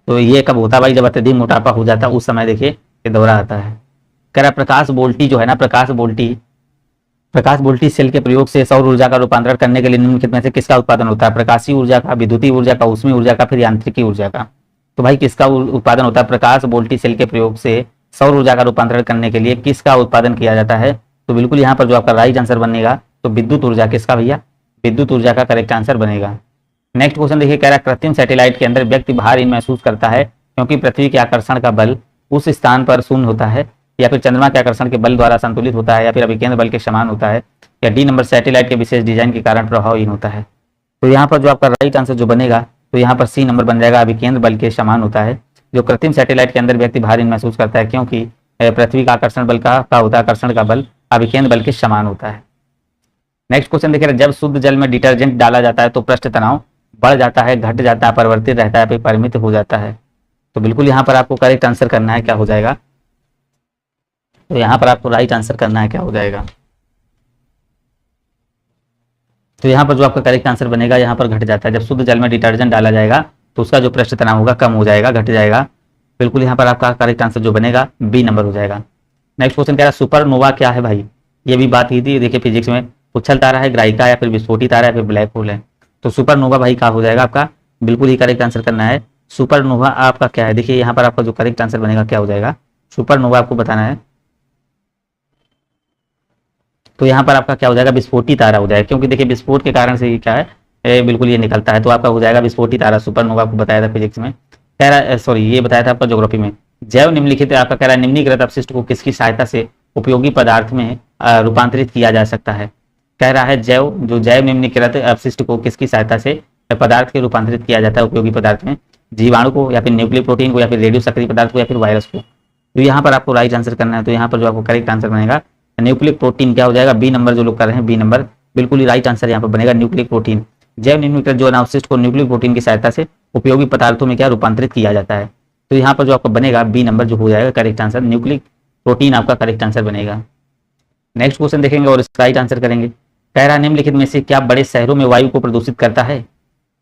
तो ये कब होता है भाई? जब अत्यधिक मोटापा हो जाता है उस समय देखिए ये दौरा आता है। कह रहा प्रकाश बोल्टी जो है ना, प्रकाश बोल्टी सेल के प्रयोग से सौर ऊर्जा का रूपांतरण करने के लिए निम्नलिखित में से किसका उत्पादन होता है? प्रकाशीय ऊर्जा का, विद्युतीय ऊर्जा का, ऊष्मीय ऊर्जा का, फिर यांत्रिकी ऊर्जा का। तो भाई किसका उत्पादन होता है? प्रकाश बोल्टी सेल के प्रयोग से सौर ऊर्जा का रूपांतरण करने के लिए किसका उत्पादन किया जाता है? तो बिल्कुल यहाँ पर जो आपका राइट आंसर बनेगा तो विद्युत ऊर्जा किसका भैया? विद्युत ऊर्जा का करेक्ट आंसर बनेगा। नेक्स्ट क्वेश्चन देखिए, कह रहा है कृत्रिम सैटेलाइट के अंदर व्यक्ति भार महसूस करता है क्योंकि पृथ्वी के आकर्षण का बल उस स्थान पर शून्य होता है, या फिर चंद्रमा के आकर्षण के बल द्वारा संतुलित होता है, या फिर अभिकेंद्र बल के समान होता है, या डी नंबर सैटेलाइट के विशेष डिजाइन के कारण प्रभावहीन होता है। तो यहाँ पर जो आपका राइट आंसर जो बनेगा तो यहाँ पर सी नंबर बन जाएगा, अभिकेंद्र बल के समान होता है। जो कृत्रिम सैटेलाइट के अंदर व्यक्ति भार महसूस करता है क्योंकि पृथ्वी का आकर्षण बल का होता है, आकर्षण का बल अभिकेंद्र बल के समान होता है। नेक्स्ट क्वेश्चन देखिए, जब शुद्ध जल में डिटर्जेंट डाला जाता है तो पृष्ठ तनाव बढ़ जाता है, घट जाता है, परिवर्तित रहता है, फिर परिमित हो जाता है। तो बिल्कुल यहाँ पर आपको करेक्ट आंसर करना है, क्या हो जाएगा? तो यहाँ पर आपको राइट आंसर करना है, क्या हो जाएगा? तो यहाँ पर जो आपका करेक्ट आंसर बनेगा यहाँ पर घट जाता है। जब शुद्ध जल में डिटर्जेंट डाला जाएगा तो उसका जो पृष्ठ तनाव होगा कम हो जाएगा, घट जाएगा। बिल्कुल यहाँ पर आपका करेक्ट आंसर जो बनेगा बी नंबर हो जाएगा। नेक्स्ट क्वेश्चन कह रहा है सुपरनोवा क्या है भाई? ये भी बात की थी देखिए फिजिक्स में, उछल तारा है, ग्राहिका, या फिर विस्फोटी तारा, या फिर ब्लैक होल है। तो सुपरनोवा भाई क्या हो जाएगा आपका? बिल्कुल ही करेक्ट आंसर करना है। सुपरनोवा आपका क्या है? देखिए यहाँ पर आपका जो करेक्ट आंसर बनेगा क्या हो जाएगा? सुपरनोवा आपको बताना है तो यहाँ पर आपका क्या हो जाएगा, विस्फोटी तारा हो जाएगा, क्योंकि देखिए विस्फोट के कारण से ये क्या है, बिल्कुल ये निकलता है, तो आपका हो जाएगा विस्फोटी तारा, सुपरनोवा आपको बताया था फिजिक्स में, कह रहा सॉरी ये बताया था आपका ज्योग्राफी में। जैव निम्नलिखित आपका कह रहा है निम्नीकृत अपशिष्ट को किसकी सहायता से उपयोगी पदार्थ में रूपांतरित किया जा सकता है। कह रहा है जैव निम्नीकृत अपशिष्ट को किसकी सहायता से पदार्थ के रूपांतरित किया जाता है उपयोगी पदार्थ में, जीवाणु को या फिर न्यूक्लियर प्रोटीन को या फिर रेडियो सक्रिय पदार्थ को या फिर वायरस को। तो यहाँ पर आपको राइट आंसर करना है, तो यहाँ पर जो आपको करेक्ट आंसर बनेगा न्यूक्लिक प्रोटीन, क्या हो जाएगा बी नंबर, जो लोग कर रहे हैं बी नंबर बिल्कुल ही राइट आंसर यहाँ पर बनेगा न्यूक्लिक प्रोटीन। जैव निम्नलिखित जो अवशिष्ट को न्यूक्लिक प्रोटीन की सहायता से उपयोगी पदार्थों में क्या रूपांतरित किया जाता है, तो यहाँ पर जो आपका बनेगा बी नंबर जो हो जाएगा करेक्ट आंसर, न्यूक्लिक प्रोटीन आपका करेक्ट आंसर बनेगा। नेक्स्ट क्वेश्चन देखेंगे और इसका राइट आंसर करेंगे। कह रहा निम्नलिखित में से क्या बड़े शहरों में वायु को प्रदूषित करता है,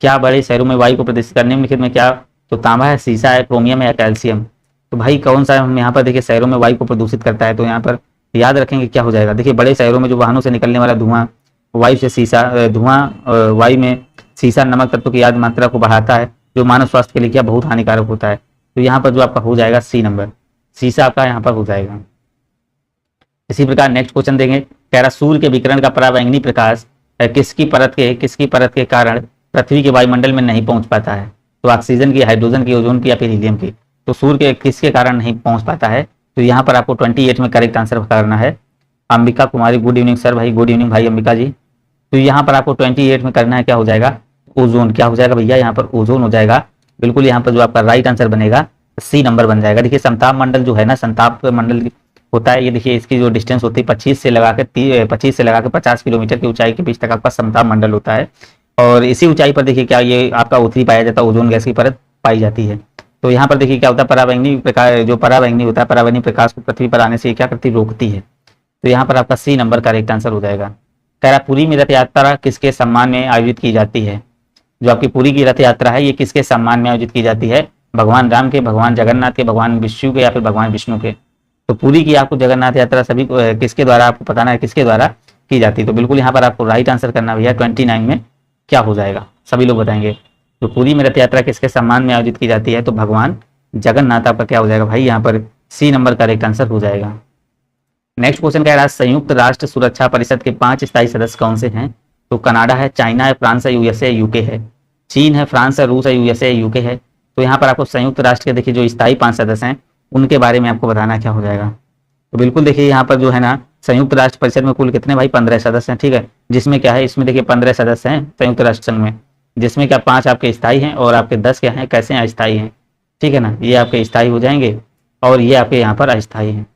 क्या बड़े शहरों में वायु को प्रदूषित करने निम्नलिखित में क्या, तो तांबा है, शीशा है, क्रोमियम है या कैल्शियम। तो भाई कौन सा हम यहाँ पर देखिए शहरों में वायु को प्रदूषित करता है, तो यहाँ पर याद रखेंगे क्या हो जाएगा, देखिए बड़े शहरों में जो वाहनों से निकलने वाला धुआं, वायु से शीशा धुआं वायु में शीशा नमक तत्व की याद मात्रा को बढ़ाता है, जो मानव स्वास्थ्य के लिए क्या बहुत हानिकारक होता है। तो यहाँ पर जो आपका हो जाएगा सी नंबर, शीशा आपका यहाँ पर हो जाएगा। इसी प्रकार नेक्स्ट क्वेश्चन देंगे। कह रहा सूर्य के विकिरण का पराबैंगनी प्रकाश किसकी परत के कारण पृथ्वी के वायुमंडल में नहीं पहुंच पाता है, तो ऑक्सीजन की, हाइड्रोजन की, ओजोन की या फिर हीलियम की। तो सूर्य के किसके कारण नहीं पहुंच पाता है, तो यहाँ पर आपको 28 में करेक्ट आंसर करना है। अंबिका कुमारी, गुड इवनिंग सर भाई, गुड इवनिंग भाई अंबिका जी। तो यहाँ पर आपको 28 में करना है, क्या हो जाएगा ओजोन, क्या हो जाएगा भैया यहाँ पर ओजोन हो जाएगा, बिल्कुल यहाँ पर जो आपका राइट आंसर बनेगा सी नंबर बन जाएगा। देखिए समताप मंडल जो है ना, समताप मंडल होता है, ये देखिए इसकी जो डिस्टेंस होती है 25 से लगा के 50 किलोमीटर की ऊंचाई के बीच तक आपका समताप मंडल होता है, और इसी ऊंचाई पर देखिए क्या ये आपका O3 पाया जाता है, ओजोन गैस की परत पाई जाती है। तो यहाँ पर देखिए क्या होता है, पराबैंगनी प्रकाश, जो पराबैंगनी होता है, पराबैंगनी प्रकाश को पृथ्वी पर आने से क्या करती, रोकती है। तो यहाँ पर आपका सी नंबर करेक्ट आंसर हो जाएगा। कह रहा पुरी में रथ यात्रा किसके सम्मान में आयोजित की जाती है, जो आपकी पुरी की रथ यात्रा है ये किसके सम्मान में आयोजित की जाती है, भगवान राम के, भगवान जगन्नाथ के, भगवान विष्णु के या फिर भगवान विष्णु के। तो पूरी की आपको जगन्नाथ यात्रा सभी किसके द्वारा आपको बताना है, किसके द्वारा की जाती है, तो बिल्कुल यहाँ पर आपको राइट आंसर करना भैया 29 में क्या हो जाएगा, सभी लोग बताएंगे। तो पूरी में रथ यात्रा किसके सम्मान में आयोजित की जाती है, तो भगवान जगन्नाथ आपका क्या हो जाएगा भाई, यहाँ पर सी नंबर करेक्ट आंसर हो जाएगा। नेक्स्ट क्वेश्चन कह रहा है संयुक्त राष्ट्र सुरक्षा परिषद के 5 स्थायी सदस्य कौन से हैं, तो कनाडा है, चाइना है, फ्रांस है, यूएसए, यूके है। चीन है, फ्रांस है, रूस है, यूएसए, यूके है। तो यहाँ पर आपको संयुक्त राष्ट्र के देखिए जो स्थायी 5 सदस्य हैं उनके बारे में आपको बताना क्या हो जाएगा। तो बिल्कुल देखिए यहाँ पर जो है ना संयुक्त राष्ट्र परिषद में कुल कितने भाई 15 सदस्य हैं, ठीक है, जिसमें क्या है इसमें देखिए 15 सदस्य हैं संयुक्त राष्ट्र संघ में, जिसमें क्या 5 आपके स्थायी हैं और आपके 10 क्या हैं, कैसे हैं, अस्थायी हैं, ठीक है ना, ये आपके स्थायी हो जाएंगे और ये आपके यहाँ पर अस्थायी हैं।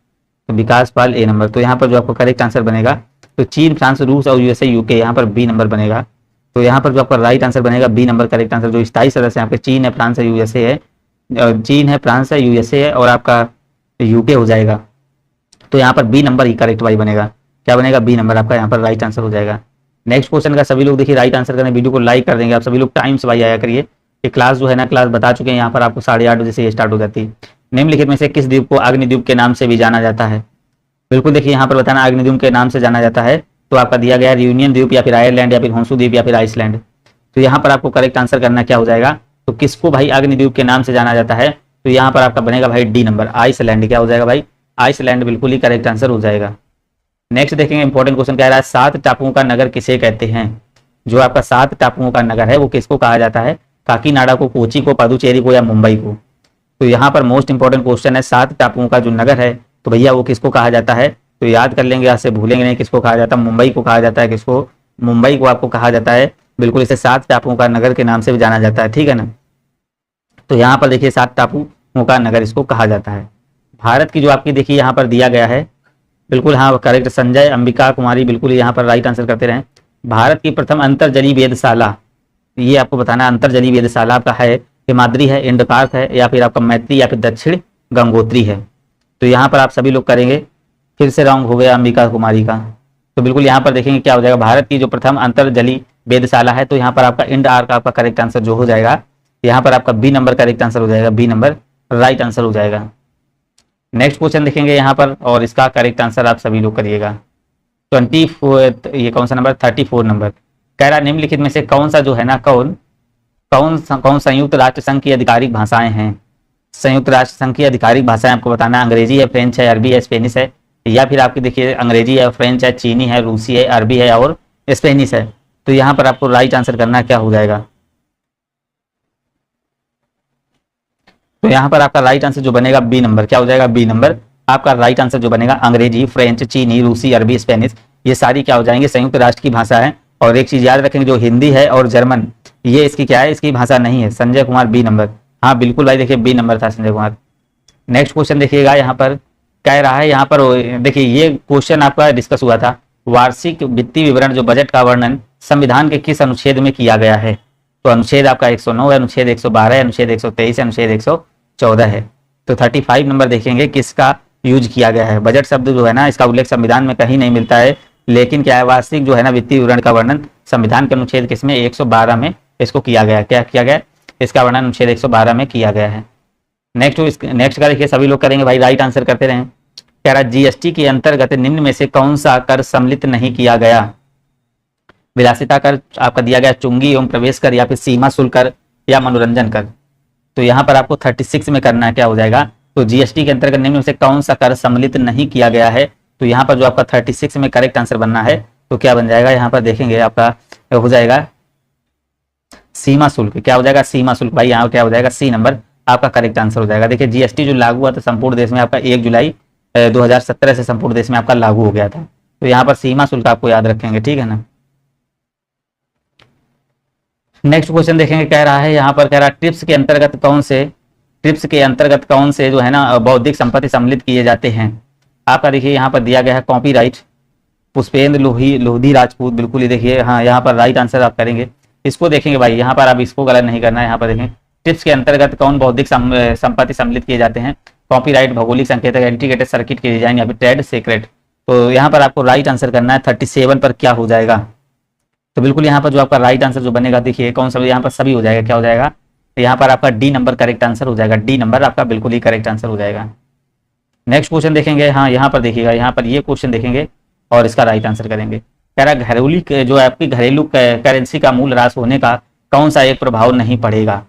तो विकास पाल ए नंबर, तो यहाँ पर जो आपको करेक्ट आंसर बनेगा तो चीन, फ्रांस, रूस और यूएसए, यूके, यहाँ पर बी नंबर बनेगा। तो यहाँ पर जो आपका राइट आंसर बनेगा बी नंबर करेक्ट आंसर। जो स्थायी सदस्य हैं आपके चीन है, फ्रांस है, यूएसए है, चीन है, फ्रांस है, यूएसए है और आपका यूके हो जाएगा। तो यहाँ पर बी नंबर ही करेक्ट भाई बनेगा, क्या बनेगा बी नंबर आपका यहाँ पर राइट आंसर हो जाएगा। नेक्स्ट क्वेश्चन का सभी लोग देखिए राइट आंसर करने वीडियो को लाइक कर देंगे आप सभी लोग, टाइम से भाई आया करिए। ये क्लास जो है ना क्लास बता चुके हैं, यहाँ पर आपको 8:30 बजे से ये स्टार्ट हो जाती है। निम्नलिखित में से किस द्वीप को अग्निद्वीप के नाम से भी जाना जाता है, बिल्कुल देखिए यहाँ पर बताना अग्निद्वीप के नाम से जाना जाता है। तो आपका दिया गया रियूनियन द्वीप या फिर आयरलैंड या फिर होंसू द्वीप या फिर आइसलैंड। तो यहाँ पर आपको करेक्ट आंसर करना क्या हो जाएगा, तो किसको भाई अग्निद्वीप के नाम से जाना जाता है, तो यहाँ पर आपका बनेगा भाई डी नंबर आइसलैंड, क्या हो जाएगा भाई आइसलैंड, बिल्कुल ही करेक्ट आंसर हो जाएगा। नेक्स्ट देखेंगे इंपॉर्टेंट क्वेश्चन कह रहा है 7 टापुओं का नगर किसे कहते हैं, जो आपका 7 टापुओं का नगर है वो किसको कहा जाता है, काकीनाडा को, कोची को, पुदुचेरी को या मुंबई को। तो यहाँ पर मोस्ट इंपॉर्टेंट क्वेश्चन है 7 टापुओं का जो नगर है तो भैया वो किसको कहा जाता है, तो याद कर लेंगे, यहाँ से भूलेंगे नहीं, किसको कहा जाता है, मुंबई को कहा जाता है, किसको, मुंबई को आपको कहा जाता है, बिल्कुल इसे 7 टापुओं का नगर के नाम से भी जाना जाता है, ठीक है ना। तो यहाँ पर देखिए 7 टापुओं का नगर इसको कहा जाता है। भारत की जो आपकी देखिए यहाँ पर दिया गया है, बिल्कुल हाँ करेक्ट, संजय, अंबिका कुमारी बिल्कुल यहाँ पर राइट आंसर करते रहें। भारत की प्रथम अंतरजलीय वेधशाला, ये आपको बताना अंतरजलीय वेधशाला आपका है हिमाद्री है, इंडकार्क है या फिर आपका मैत्री या फिर दक्षिण गंगोत्री है। तो यहाँ पर आप सभी लोग करेंगे, फिर से रॉन्ग हो गया अंबिका कुमारी का। तो बिल्कुल यहाँ पर देखेंगे क्या हो जाएगा, भारत की जो प्रथम अंतरजलीय वेधशाला है तो यहाँ पर आपका इंड आर्क आपका करेक्ट आंसर जो हो जाएगा, यहाँ पर आपका बी नंबर करेक्ट आंसर हो जाएगा, बी नंबर राइट आंसर हो जाएगा। नेक्स्ट क्वेश्चन देखेंगे यहाँ पर और इसका करेक्ट आंसर आप सभी लोग करिएगा। 24 ये कौन सा नंबर, 34 नंबर कह रहा निम्नलिखित में से कौन सा जो है ना कौन संयुक्त राष्ट्र संघ की आधिकारिक भाषाएं हैं। संयुक्त राष्ट्र संघ की आधिकारिक भाषाएं आपको बताना, अंग्रेजी है, फ्रेंच है, अरबी है, स्पेनिश है या फिर आपकी देखिए अंग्रेजी है, फ्रेंच है, चीनी है, रूसी है, अरबी है और स्पेनिश है। तो यहाँ पर आपको राइट आंसर करना क्या हो जाएगा? तो यहाँ पर आपका राइट आंसर जो बनेगा बी नंबर, क्या हो जाएगा? बी नंबर आपका राइट आंसर जो बनेगा। अंग्रेजी, फ्रेंच, चीनी, रूसी, अरबी, स्पेनिश, ये सारी क्या हो जाएंगे? संयुक्त राष्ट्र की भाषा है। और एक चीज याद रखेंगे, जो हिंदी है और जर्मन, ये इसकी क्या है? इसकी भाषा नहीं है। Sanjay Kumar B number. हाँ बिल्कुल भाई, देखिए बी नंबर था संजय कुमार। नेक्स्ट क्वेश्चन देखिएगा, यहाँ पर कह रहा है, यहाँ पर देखिए ये क्वेश्चन आपका डिस्कस हुआ था, वार्षिक वित्तीय विवरण जो बजट का वर्णन संविधान के किस अनुच्छेद में किया गया है? तो अनुच्छेद आपका 109 है, अनुच्छेद 112 है, अनुच्छेद 123 है, अनुच्छेद 114 है। तो 35 नंबर देखेंगे किसका यूज किया गया है। बजट शब्द जो है ना, इसका उल्लेख संविधान में कहीं नहीं मिलता है, लेकिन क्या है, वार्षिक जो है ना वित्तीय विवरण का वर्णन संविधान के अनुच्छेद किसमें? 112 में इसको किया गया। क्या किया गया? इसका वर्णन अनुच्छेद 112 में किया गया है। नेक्स्ट का देखिए, सभी लोग करेंगे भाई, राइट आंसर करते रहें। कह रहा जीएसटी के अंतर्गत निम्न में से कौन सा कर सम्मिलित नहीं किया गया? विलासिता कर आपका दिया गया, चुंगी एवं प्रवेश कर, या फिर सीमा शुल्क कर, या मनोरंजन कर। तो यहाँ पर आपको 36 में करना है, क्या हो जाएगा? तो जीएसटी के अंतर्गत निम्न में से कौन सा कर सम्मिलित नहीं किया गया है? तो यहाँ पर जो आपका 36 में करेक्ट आंसर बनना है, तो क्या बन जाएगा? यहाँ पर देखेंगे आपका हो जाएगा सीमा शुल्क। क्या हो जाएगा? सीमा शुल्क। भाई यहाँ क्या हो जाएगा? सी नंबर आपका करेक्ट आंसर हो जाएगा। देखिए जीएसटी जो लागू हुआ था संपूर्ण देश में आपका 1 जुलाई 2017 से संपूर्ण देश में आपका लागू हो गया था। तो यहाँ पर सीमा शुल्क आपको याद रखेंगे, ठीक है ना। नेक्स्ट क्वेश्चन देखेंगे, कह रहा है यहाँ पर, कह रहा है ट्रिप्स के अंतर्गत कौन से जो है ना बौद्धिक संपत्ति सम्मिलित किए जाते हैं? आपका देखिए यहाँ पर दिया गया है कॉपीराइट, पुष्पेंद्र लोधी राजपूत, बिल्कुल ही देखिए हाँ, यहाँ पर राइट आंसर आप करेंगे। इसको देखेंगे भाई, यहाँ पर आप इसको गलत नहीं करना है। यहाँ पर देखें टिप्स के अंतर्गत कौन बौद्धिक संपत्ति सम्मिलित किए जाते हैं? कॉपीराइट, भौगोलिक संकेतक, इंटीग्रेटेड सर्किट की डिजाइन, या फिर ट्रेड सीक्रेट। तो यहाँ पर आपको राइट आंसर करना है। 37 पर क्या हो जाएगा? तो बिल्कुल यहाँ पर जो आपका राइट आंसर जो बनेगा, देखिए कौन सा, यहाँ पर सभी हो जाएगा। क्या हो जाएगा? यहाँ पर आपका डी नंबर करेक्ट आंसर हो जाएगा। डी नंबर आपका बिल्कुल ही करेक्ट आंसर हो जाएगा। नेक्स्ट क्वेश्चन देखेंगे, हाँ यहाँ पर देखिएगा, यहाँ पर ये क्वेश्चन देखेंगे और इसका राइट आंसर करेंगे। कह रहा घरेलू जो आपकी घरेलू करेंसी का मूल ह्रास होने का कौन सा एक प्रभाव नहीं पड़ेगा?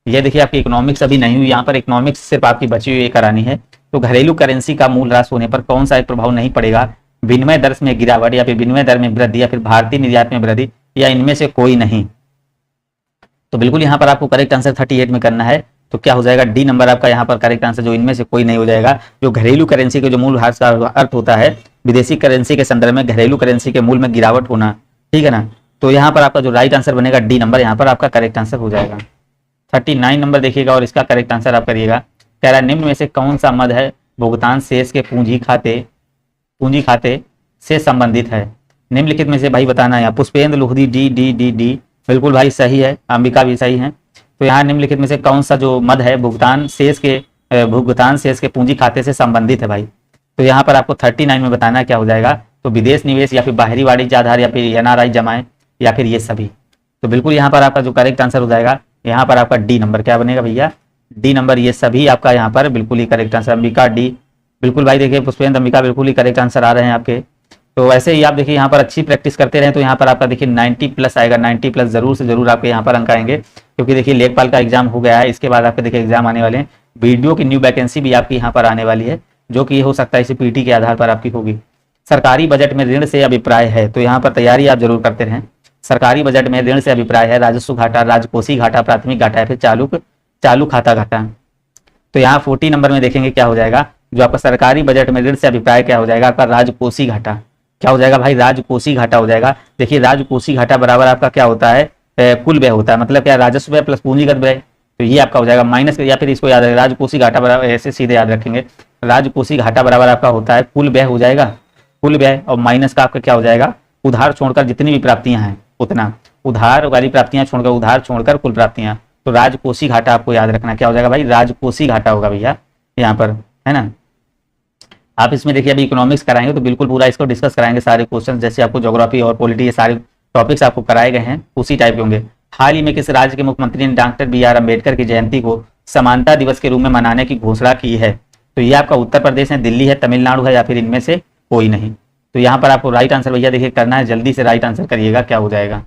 ये देखिए आपकी इकोनॉमिक्स अभी नहीं हुई, यहाँ पर इकोनॉमिक्स सिर्फ आपकी बची हुई करानी है। तो घरेलू करेंसी का मूल ह्रास होने पर कौन सा एक प्रभाव नहीं पड़ेगा? विनिमय दर में गिरावट, या फिर विनिमय दर में वृद्धि, या फिर भारतीय निर्यात में वृद्धि, या इनमें से कोई नहीं। तो बिल्कुल यहाँ पर आपको करेक्ट आंसर 38 में करना है। तो क्या हो जाएगा? डी नंबर आपका यहाँ पर करेक्ट आंसर, जो इनमें से कोई नहीं हो जाएगा। जो घरेलू करेंसी के जो मूल ह्रास का अर्थ होता है विदेशी करेंसी के संदर्भ में घरेलू करेंसी के मूल में गिरावट होना, ठीक है ना। तो यहाँ पर आपका जो राइट आंसर बनेगा डी नंबर, यहाँ पर आपका करेक्ट आंसर हो जाएगा। 39 नंबर देखिएगा और इसका करेक्ट आंसर आप करिएगा। कह रहा है निम्न में से कौन सा मद है भुगतान शेष के पूंजी खाते से संबंधित है? निम्नलिखित में से भाई बताना है। Pushpendra Lodhi D D D D, बिल्कुल भाई सही है। अंबिका भी सही है। तो यहाँ निम्नलिखित में से कौन सा जो मद है भुगतान शेष के पूंजी खाते से संबंधित है भाई? तो यहाँ पर आपको 39 में बताना क्या हो जाएगा? तो विदेश निवेश, या फिर बाहरी वाणिज्य आधार, या फिर एनआरआई जमाएं, या फिर ये सभी। तो बिल्कुल यहाँ पर आपका जो करेक्ट आंसर हो जाएगा, यहाँ पर आपका डी नंबर क्या बनेगा भैया? डी नंबर, ये सभी आपका यहाँ पर बिल्कुल ही करेक्ट आंसर। अंबिका डी, बिल्कुल भाई देखिए पुष्पेंद्र, अंबिका बिल्कुल ही करेक्ट आंसर आ रहे हैं आपके। तो ऐसे ही आप देखिए यहाँ पर अच्छी प्रैक्टिस करते रहें तो यहाँ पर आपका देखिए 90+ आएगा। 90+ जरूर से जरूर आपके यहाँ पर अंक आएंगे, क्योंकि देखिए लेखपाल का एग्जाम हो गया है। इसके बाद आपके देखिए एग्जाम आने वाले हैं। वीडियो की न्यू वैकेंसी भी आपकी यहाँ पर आने वाली है, जो कि हो सकता है इसी पीटी के आधार पर आपकी होगी। सरकारी बजट में ऋण से अभिप्राय है, तो यहाँ पर तैयारी आप जरूर करते रहें। सरकारी बजट में ऋण से अभिप्राय है राजस्व घाटा, राजकोषीय घाटा, प्राथमिक घाटा, या फिर चालू खाता घाटा। तो यहाँ 40 नंबर में देखेंगे क्या हो जाएगा? जो आपका सरकारी बजट में ऋण से अभिप्राय क्या हो जाएगा? आपका राजकोषीय घाटा। क्या हो जाएगा भाई? राजकोषीय घाटा हो जाएगा। देखिए राजकोषीय घाटा बराबर आपका क्या होता है? कुल व्यय होता है, मतलब क्या? राजस्व व्यय प्लस पूंजीगत व्यय। तो ये आपका हो जाएगा माइनस, या फिर इसको याद रखें, राजकोषीय घाटा बराबर, ऐसे सीधे याद रखेंगे, राजकोषीय घाटा बराबर आपका होता है कुल व्यय हो जाएगा, कुल व्यय, और माइनस का आपका क्या हो जाएगा? उधार छोड़कर जितनी भी प्राप्तियां हैं उतना, उधार वाली प्राप्तियां छोड़कर, उधार छोड़कर कुल प्राप्तियां। तो राजकोषीय घाटा आपको याद रखना क्या हो जाएगा भाई? राजकोषीय घाटा होगा भैया यहाँ पर, है ना। आप इसमें देखिए अभी इकोनॉमिक्स कराएंगे तो बिल्कुल पूरा इसको डिस्कस कराएंगे, सारे क्वेश्चन जैसे आपको ज्योग्राफी और पॉलिटी, ये सारे टॉपिक्स आपको कराए गए हैं उसी टाइप के होंगे। हाल ही में किस राज्य के मुख्यमंत्री ने डॉक्टर BR अम्बेडकर की जयंती को समानता दिवस के रूप में मनाने की घोषणा की है? तो ये आपका उत्तर प्रदेश है, दिल्ली है, तमिलनाडु है, या फिर इनमें से कोई नहीं। तो यहाँ पर आपको राइट आंसर भैया देखिए करना है, जल्दी से राइट आंसर करिएगा क्या हो जाएगा।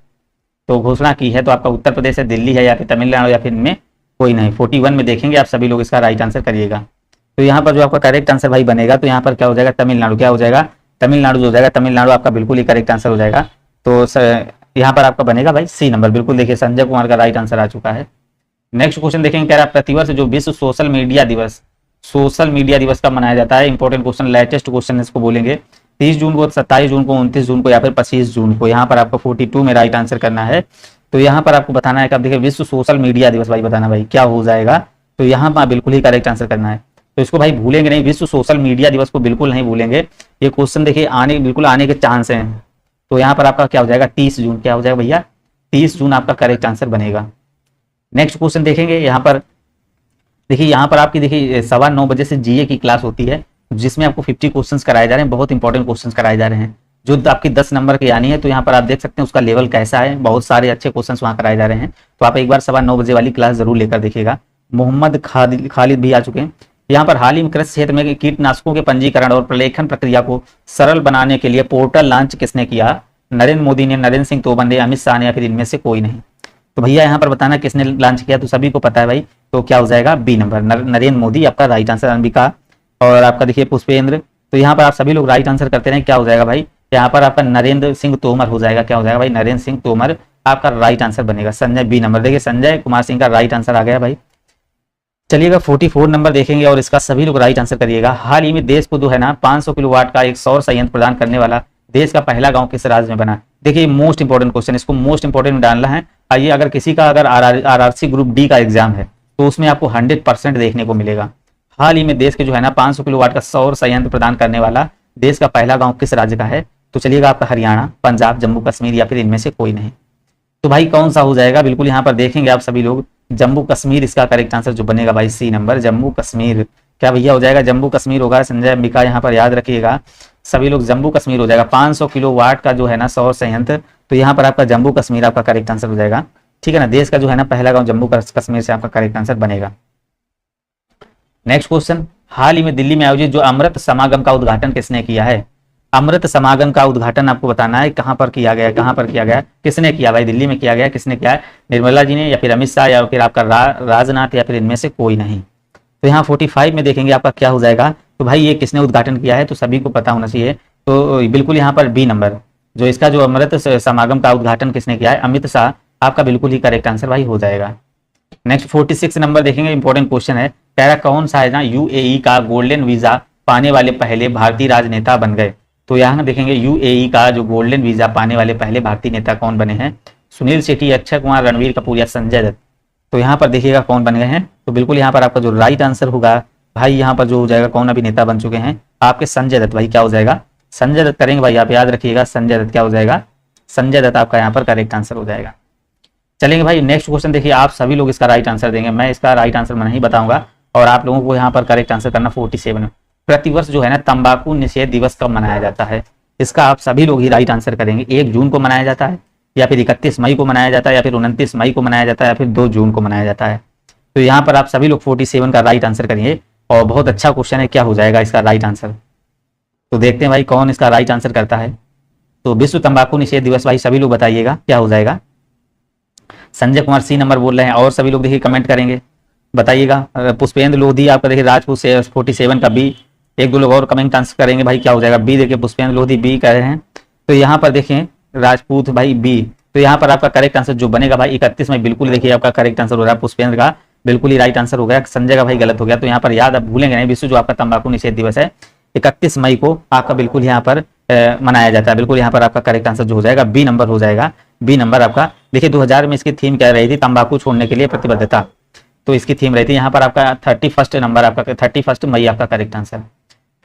तो घोषणा की है तो आपका उत्तर प्रदेश है, दिल्ली है, या फिर तमिलनाडु, या फिर इनमें कोई नहीं। 41 में देखेंगे आप सभी लोग इसका राइट आंसर करिएगा। तो यहाँ पर जो आपका करेक्ट आंसर भाई बनेगा, तो यहाँ पर क्या हो जाएगा, तमिलनाडु। क्या हो जाएगा, तमिलनाडु जो हो जाएगा, तमिलनाडु आपका बिल्कुल ही करेक्ट आंसर हो जाएगा। तो यहाँ पर आपका बनेगा भाई सी नंबर। बिल्कुल देखिए संजय कुमार का राइट आंसर आ चुका है। नेक्स्ट क्वेश्चन देखेंगे, कह रहा है प्रतिवर्ष जो विश्व सोशल मीडिया दिवस कब मनाया जाता है। इंपॉर्टेंट क्वेश्चन, लेटेस्ट क्वेश्चन इसको बोलेंगे। 30 जून को, 27 जून को, 29 जून को या फिर 25 जून को। यहाँ पर आपको 42 में राइट आंसर करना है। तो यहाँ पर आपको बताना है कब, देखिए विश्व सोशल मीडिया दिवस भाई बताना भाई क्या हो जाएगा। तो यहाँ पर बिल्कुल ही करेक्ट आंसर करना है। तो इसको भाई भूलेंगे नहीं, विश्व सोशल मीडिया दिवस को बिल्कुल नहीं भूलेंगे। ये क्वेश्चन देखिए बिल्कुल आने के चांस हैं। तो यहाँ पर आपका क्या हो जाएगा, 30 जून। क्या हो जाएगा भैया, 30 जून आपका करेक्ट आंसर बनेगा। नेक्स्ट क्वेश्चन देखेंगे, यहाँ पर देखिए, यहाँ पर आपकी देखिए 9:15 बजे से जीए की क्लास होती है, जिसमें आपको 50 क्वेश्चंस कराए जा रहे हैं। बहुत इंपॉर्टेंट क्वेश्चंस कराए जा रहे हैं, जो आपकी 10 नंबर की आनी है। तो यहाँ पर आप देख सकते हैं उसका लेवल कैसा है, बहुत सारे अच्छे क्वेश्चंस वहाँ कराए जा रहे हैं। तो आप एक बार 9:15 बजे वाली क्लास जरूर लेकर देखिएगा। मोहम्मद खालिद भी आ चुके हैं। यहाँ पर हाल ही में कृषि क्षेत्र में कीटनाशकों के पंजीकरण और प्रलेखन प्रक्रिया को सरल बनाने के लिए पोर्टल लॉन्च किसने किया। नरेंद्र मोदी ने, नरेंद्र सिंह तोमर ने, अमित शाह ने, या फिर इनमें से कोई नहीं। तो भैया यहाँ पर बताना किसने लॉन्च किया, तो सभी को पता है भाई। तो क्या हो जाएगा, बी नंबर, नरेंद्र मोदी आपका राइट आंसर। अंबिका और आपका देखिए पुष्पेंद्र। तो यहाँ पर आप सभी लोग राइट आंसर करते रहे। क्या हो जाएगा भाई, यहाँ पर आपका नरेंद्र सिंह तोमर हो जाएगा। क्या हो जाएगा भाई, नरेंद्र सिंह तोमर आपका राइट आंसर बनेगा। संजय बी नंबर, देखिए संजय कुमार सिंह का राइट आंसर आ गया भाई। चलिएगा 44 नंबर देखेंगे और इसका सभी लोग राइट आंसर करिएगा। हाल ही में देश को जो है ना 500 किलोवाट का एक सौर संयंत्र प्रदान करने वाला देश का पहला गांव किस राज्य में बना। देखिए मोस्ट इंपॉर्टेंट क्वेश्चन, इसको मोस्ट इंपॉर्टेंट में डालना है। आइए, अगर किसी का अगर आरआरसी ग्रुप डी का एग्जाम है तो उसमें आपको 100% देखने को मिलेगा। हाल ही में देश के जो है ना 500 किलोवाट का सौर संयंत्र प्रदान करने वाला देश का पहला गांव किस राज्य का है। तो चलिएगा आपका हरियाणा, पंजाब, जम्मू कश्मीर या फिर इनमें से कोई नहीं। तो भाई कौन सा हो जाएगा, बिल्कुल यहाँ पर देखेंगे आप सभी लोग, जम्मू कश्मीर इसका करेक्ट आंसर जो बनेगा भाई, सी नंबर, जम्मू कश्मीर। क्या भैया हो जाएगा, जम्मू कश्मीर होगा। संजय अंबिका यहाँ पर याद रखिएगा, सभी लोग जम्मू कश्मीर हो जाएगा। 500 किलोवाट का जो है ना सौर संयंत्र, तो यहाँ पर आपका जम्मू कश्मीर आपका करेक्ट आंसर हो जाएगा। ठीक है ना, देश का जो है ना पहला गांव जम्मू कश्मीर से आपका करेक्ट आंसर बनेगा। नेक्स्ट क्वेश्चन, हाल ही में दिल्ली में आयोजित जो अमृत समागम का उद्घाटन किसने किया है। अमृत समागम का उद्घाटन आपको बताना है कहां पर किया गया, कहां पर किया गया, किसने किया भाई, दिल्ली में किया गया, किसने किया है, निर्मला जी ने या फिर अमित शाह या फिर आपका राजनाथ या फिर इनमें से कोई नहीं। तो यहाँ 45 में देखेंगे आपका क्या हो जाएगा। तो भाई ये किसने उद्घाटन किया है, तो सभी को पता होना चाहिए। तो बिल्कुल यहाँ पर बी नंबर, जो इसका जो अमृत समागम का उद्घाटन किसने किया है, अमित शाह आपका बिल्कुल ही करेक्ट आंसर भाई हो जाएगा। नेक्स्ट 46 नंबर देखेंगे, इंपॉर्टेंट क्वेश्चन है, कह रहा कौन सा है ना यूएई का गोल्डन वीजा पाने वाले पहले भारतीय राजनेता बन गए। तो यहाँ देखेंगे यूएई का जो गोल्डन वीजा पाने वाले पहले भारतीय नेता कौन बने हैं, सुनील शेट्टी, अक्षय कुमार, रणवीर कपूर या संजय दत्त। तो यहाँ पर देखिएगा कौन बन गए हैं। तो बिल्कुल यहाँ पर आपका जो राइट आंसर होगा भाई, यहाँ पर जो हो जाएगा, कौन अभिनेता बन चुके हैं आपके, संजय दत्त भाई। क्या हो जाएगा, संजय दत्त करेंगे भाई, आप याद रखिएगा संजय दत्त। क्या हो जाएगा, संजय दत्त आपका यहाँ पर करेक्ट आंसर हो जाएगा। चलेंगे भाई नेक्स्ट क्वेश्चन देखिए, आप सभी लोग इसका राइट आंसर देंगे, मैं इसका राइट आंसर मैं नहीं बताऊंगा और आप लोगों को यहाँ पर करेक्ट आंसर करना 47। प्रतिवर्ष जो है ना तंबाकू निषेध दिवस कब मनाया जाता है, इसका आप सभी लोग ही राइट आंसर करेंगे। 1 जून को मनाया जाता है या फिर 31 मई को मनाया जाता है या फिर 29 मई को मनाया जाता है या फिर 2 जून को मनाया जाता है। तो यहाँ पर आप सभी लोग 47 का राइट आंसर करिए और बहुत अच्छा क्वेश्चन है, क्या हो जाएगा इसका राइट आंसर। तो देखते हैं भाई कौन इसका राइट आंसर करता है। तो विश्व तंबाकू निषेध दिवस भाई सभी लोग बताइएगा क्या हो जाएगा। संजय कुमार सी नंबर बोल रहे हैं और सभी लोग देखिए कमेंट करेंगे, बताइएगा। पुष्पेंद्र लोधी आपका देखिए राजपूत से 47 का बी, 1-2 लोग और कमेंट आंसर करेंगे भाई क्या हो जाएगा, बी। देखिए पुष्पेंद्र लोधी बी कह रहे हैं। तो यहाँ पर देखें राजपूत भाई बी, तो यहाँ पर आपका करेक्ट आंसर जो बनेगा भाई 31 में, बिल्कुल देखिए आपका करेक्ट आंसर हो रहा है, पुष्पेंद्र का बिल्कुल ही राइट आंसर हो गया। संजय का भाई गलत हो गया। तो यहाँ पर याद आप भूलेंगे नहीं, विश्व जो आपका तंबाकू निषेध दिवस है 31 मई को आपका बिल्कुल यहाँ पर मनाया जाता है। बिल्कुल यहाँ पर आपका करेक्ट आंसर जो हो जाएगा बी नंबर हो जाएगा, बी नंबर आपका। देखिए 2000 में इसकी थीम क्या रही थी, तंबाकू छोड़ने के लिए प्रतिबद्धता, तो इसकी थीम रही थी। यहाँ पर आपका 31 नंबर आपका 31 मई आपका करेक्ट आंसर।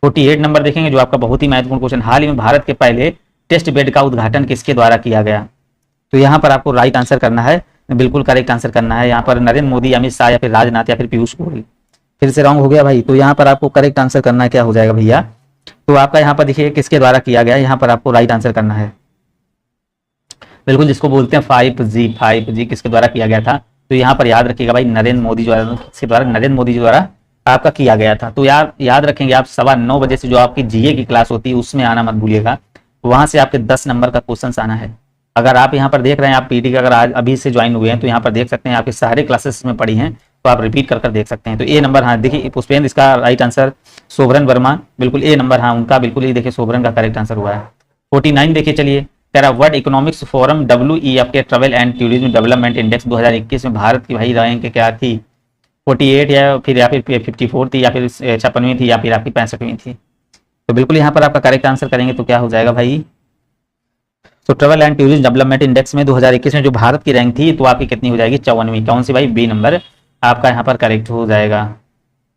48 नंबर देखेंगे जो आपका बहुत ही महत्वपूर्ण क्वेश्चन, हाल ही में भारत के पहले टेस्ट बेड का उद्घाटन किसके द्वारा किया गया। तो यहाँ पर आपको राइट आंसर करना है, बिल्कुल करेक्ट आंसर करना है। यहाँ पर नरेंद्र मोदी, अमित शाह या फिर राजनाथ या फिर पीयूष गोयल। फिर से रॉन्ग हो गया भाई। तो यहाँ पर आपको करेक्ट आंसर करना है, क्या हो जाएगा भैया। तो आपका यहाँ पर देखिए किसके द्वारा किया गया, यहाँ पर आपको राइट आंसर करना है बिल्कुल, जिसको बोलते हैं 5G किसके द्वारा किया गया था। तो यहाँ पर याद रखिएगा भाई नरेंद्र मोदी द्वारा, नरेंद्र मोदी जी द्वारा आपका किया गया था। तो याद रखेंगे आप 9:15 बजे से जो आपकी जीए की क्लास होती है उसमें आना मत भूलिएगा, वहां से आपके 10 नंबर का क्वेश्चन आना है। अगर आप यहाँ पर देख रहे हैं, आप पीटी का अगर आज अभी से ज्वाइन हुए हैं तो यहाँ पर देख सकते हैं आपके सारे क्लासेस में पढ़ी हैं तो आप रिपीट कर देख सकते हैं। तो ए नंबर, हाँ देखिए पुष्पेंद्र इसका राइट आंसर, सोबरन वर्मा बिल्कुल ए नंबर, हाँ उनका बिल्कुल ये देखिए सोबरन का करेक्ट आंसर हुआ है। 49 देखिए चलिए, कह रहा वर्ल्ड इकोनॉमिक्स फोरम WEF के travel and tourism development index 2021 में भारत की भाई रैंक क्या थी? 48 या फिर 54 थी, या फिर 56वीं थी, या फिर आपकी 65वीं थी? तो बिल्कुल यहाँ पर आपका करेक्ट आंसर करेंगे तो क्या हो जाएगा भाई? तो travel and tourism development index में 2021 में जो भारत की रैंक थी तो आपकी कितनी हो जाएगी? 54वीं। कौन सी भाई? बी नंबर आपका यहाँ पर करेक्ट हो जाएगा।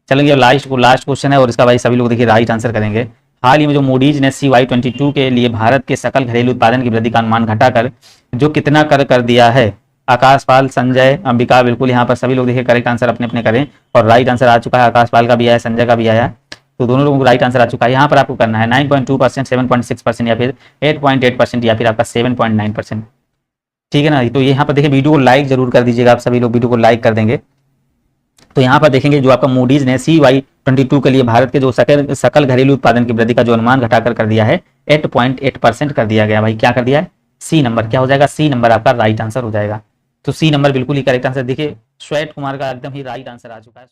चलेंगे लास्ट क्वेश्चन है और इसका भाई सभी लोग देखिए राइट आंसर करेंगे। हाल ही में जो मूडीज ने CY22 के लिए भारत के सकल घरेलू उत्पादन की वृद्धि का अनुमान घटाकर जो कितना कर दिया है? आकाश पाल, संजय, अंबिका बिल्कुल यहाँ पर सभी लोग देखिए करेक्ट आंसर अपने अपने करें और राइट आंसर आ चुका है। आकाश पाल का भी आया, संजय का भी आया, तो दोनों लोगों को राइट आंसर आ चुका है। यहाँ पर आपको करना है 9.2%, 7.6% या फिर 8.8% या फिर आपका 7.9%। ठीक है ना? तो यहाँ पर देखिए वीडियो को लाइक जरूर कर दीजिएगा, आप सभी लोग वीडियो को लाइक कर देंगे। तो यहाँ पर देखेंगे जो आपका मूडीज ने CY22 के लिए भारत के जो सकल घरेलू उत्पादन की वृद्धि का जो अनुमान घटाकर कर दिया है 8.8% कर दिया गया। भाई क्या कर दिया है? C number. क्या हो जाएगा? सी नंबर आपका राइट आंसर हो जाएगा। तो सी नंबर बिल्कुल ही करेक्ट आंसर। देखिए श्वेत कुमार का एकदम ही राइट आंसर आ चुका है।